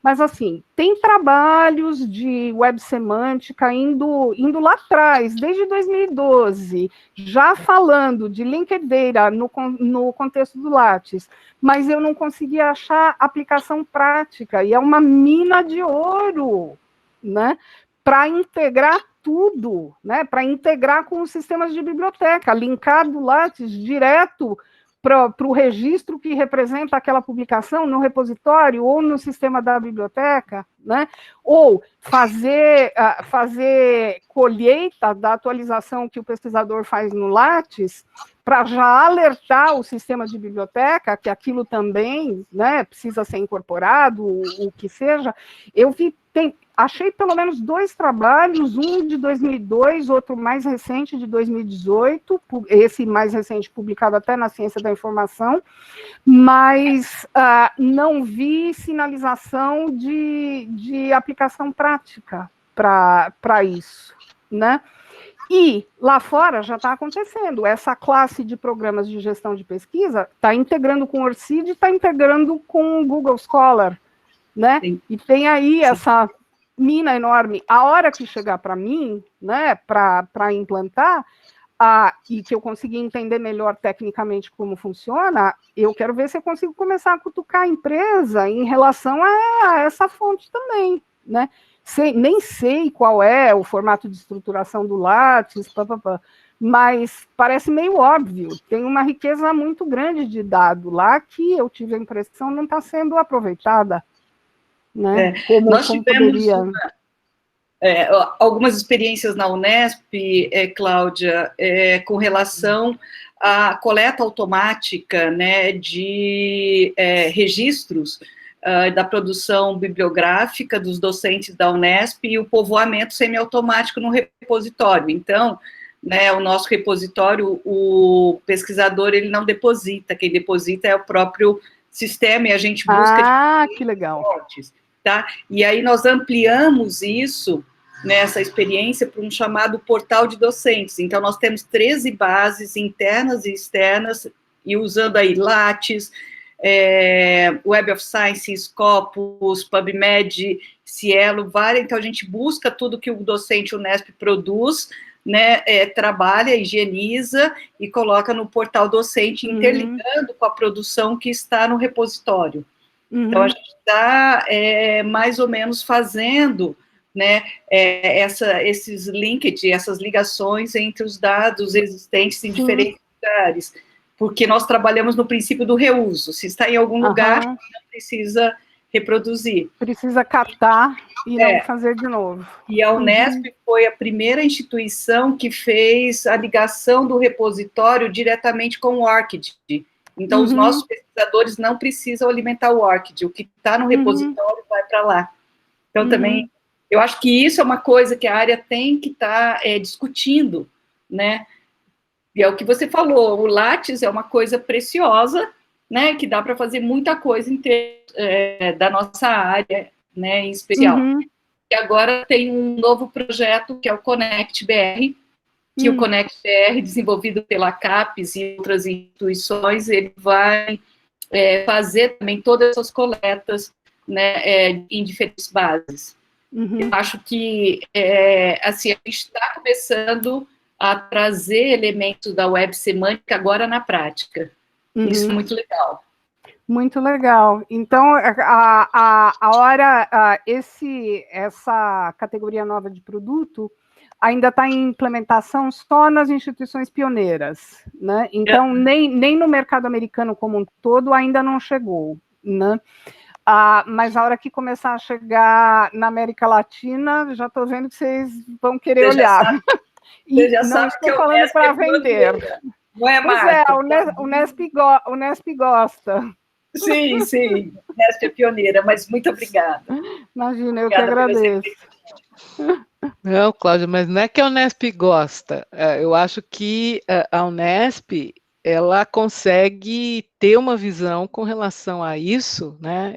Mas, assim, tem trabalhos de web semântica indo lá atrás, desde 2012, já falando de linked data no contexto do Lattes, mas eu não consegui achar aplicação prática, e é uma mina de ouro, né? Para integrar tudo, né? Para integrar com os sistemas de biblioteca, linkar do Lattes direto para o registro que representa aquela publicação no repositório ou no sistema da biblioteca, né? Ou fazer colheita da atualização que o pesquisador faz no Lattes para já alertar o sistema de biblioteca que aquilo também, né, precisa ser incorporado, o que seja. Achei pelo menos 2 trabalhos, um de 2002, outro mais recente, de 2018, esse mais recente publicado até na Ciência da Informação, mas não vi sinalização de aplicação prática para isso, né? E lá fora já está acontecendo, essa classe de programas de gestão de pesquisa está integrando com o ORCID, está integrando com o Google Scholar, né? Sim. E tem aí essa mina enorme. A hora que chegar para mim, né, para implantar, e que eu conseguir entender melhor tecnicamente como funciona, eu quero ver se eu consigo começar a cutucar a empresa em relação a essa fonte também, né? Nem sei qual é o formato de estruturação do Lattes, mas parece meio óbvio. Tem uma riqueza muito grande de dado lá que eu tive a impressão não está sendo aproveitada. Né? Nós tivemos algumas experiências na Unesp, Cláudia, com relação à coleta automática, né, de registros da produção bibliográfica dos docentes da Unesp e o povoamento semiautomático no repositório. Então, né, o nosso repositório, o pesquisador, ele não deposita, quem deposita é o próprio sistema, e a gente busca... que legal! Tá? E aí nós ampliamos isso, nessa experiência, para um chamado portal de docentes. Então, nós temos 13 bases internas e externas, e usando aí Lattes, Web of Science, Scopus, PubMed, Cielo, então a gente busca tudo que o docente Unesp produz, né, trabalha, higieniza e coloca no portal docente, interligando com a produção que está no repositório. Então, a gente está mais ou menos fazendo, né, esses linkage, essas ligações entre os dados existentes em diferentes lugares, porque nós trabalhamos no princípio do reuso. Se está em algum lugar, não precisa reproduzir. Precisa captar e não fazer de novo. E a Unesp foi a primeira instituição que fez a ligação do repositório diretamente com o ORCID. Então, os nossos pesquisadores não precisam alimentar o ORCID, o que está no repositório vai para lá. Então, também, eu acho que isso é uma coisa que a área tem que estar discutindo, né? E é o que você falou, o Lattes é uma coisa preciosa, né, que dá para fazer muita coisa em termos da nossa área, né, em especial. E agora tem um novo projeto, que é o Connect BR, que o Connect BR, desenvolvido pela CAPES e outras instituições, ele vai fazer também todas essas coletas, né, em diferentes bases. Eu acho que, assim, a gente está começando a trazer elementos da web semântica agora na prática. Isso é muito legal. Muito legal. Então, essa categoria nova de produto ainda está em implementação só nas instituições pioneiras, né? Então, nem no mercado americano como um todo ainda não chegou, né? Mas a hora que começar a chegar na América Latina, já estou vendo que vocês vão querer olhar. Você já sabe que eu falando para vender. Não é, Marco? Pois o Unesp gosta. Sim, sim, a Unesp é pioneira, mas muito obrigada. Imagina, eu Obrigada que agradeço. Não, Cláudia, mas não é que a Unesp gosta. Eu acho que a Unesp ela consegue ter uma visão com relação a isso, né?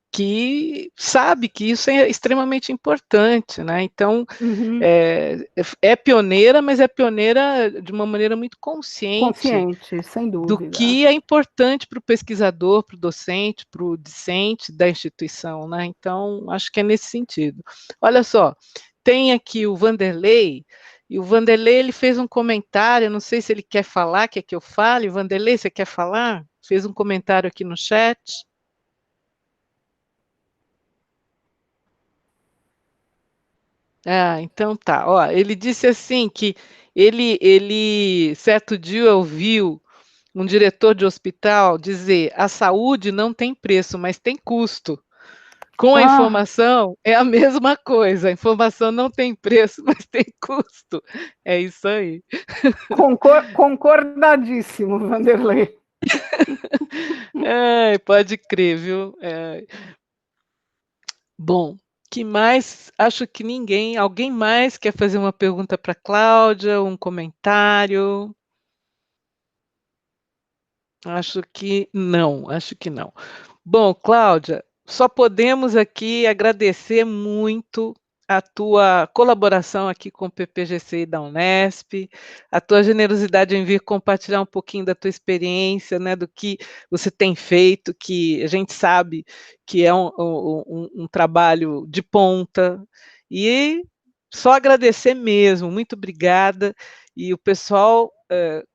Que sabe que isso é extremamente importante, né? Então Uhum. é pioneira, mas é pioneira de uma maneira muito consciente Consciente, sem do dúvida. que é importante para o pesquisador, para o docente, para o discente da instituição, né? Então, acho que é nesse sentido. Olha só, tem aqui o Vanderlei, e o Vanderlei ele fez um comentário, não sei se ele quer falar, quer que eu fale. Vanderlei, você quer falar? Fez um comentário aqui no chat. Ah, então tá. Ó, ele disse assim que ele certo dia ouviu um diretor de hospital dizer: a saúde não tem preço, mas tem custo. Com a informação é a mesma coisa. A informação não tem preço, mas tem custo. É isso aí. Concordadíssimo, Vanderlei. Pode crer, viu? Bom, que mais? Acho que ninguém. Alguém mais quer fazer uma pergunta para a Cláudia, um comentário? Acho que não, acho que não. Bom, Cláudia, só podemos aqui agradecer muito a tua colaboração aqui com o PPGC da Unesp, a tua generosidade em vir compartilhar um pouquinho da tua experiência, né, do que você tem feito, que a gente sabe que é um trabalho de ponta, e só agradecer mesmo, muito obrigada, e o pessoal,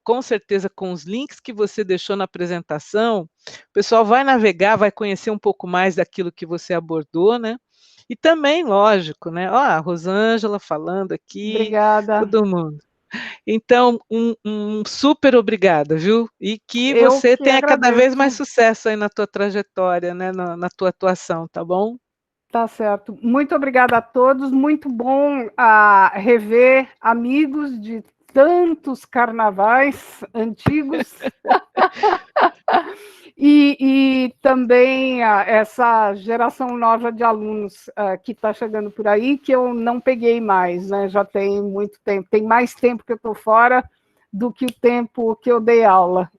com certeza, com os links que você deixou na apresentação, o pessoal vai navegar, vai conhecer um pouco mais daquilo que você abordou, né? E também, lógico, né? Ó, a Rosângela falando aqui, Obrigada. todo mundo. Então, um super obrigada, viu? E que Eu você que tenha cada vez mais agradeço. sucesso aí na tua trajetória, né? Na tua atuação, tá bom? Tá certo. Muito obrigada a todos. Muito bom rever amigos de tantos carnavais antigos. E também essa geração nova de alunos que está chegando por aí, que eu não peguei mais, né? Já tem muito tempo, tem mais tempo que eu estou fora do que o tempo que eu dei aula,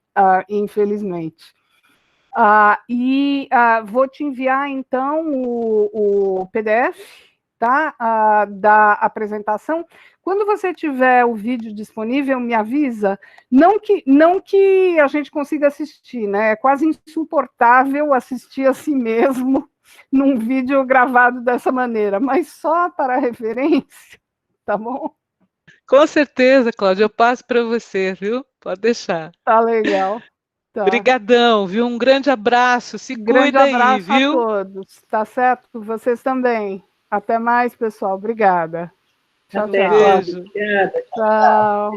infelizmente. Vou te enviar, então, o PDF, tá? Da apresentação. Quando você tiver o vídeo disponível, me avisa. Não que a gente consiga assistir, né? É quase insuportável assistir a si mesmo num vídeo gravado dessa maneira, mas só para referência, tá bom? Com certeza, Cláudia, eu passo para você, viu? Pode deixar. Tá legal. Tá. Obrigadão, viu? Um grande abraço, se Grande cuida aí, abraço a viu? todos, tá certo? Vocês também. Até mais, pessoal. Obrigada. Tchau, Até, tchau. Cláudia. Beijo. Obrigada. Tchau.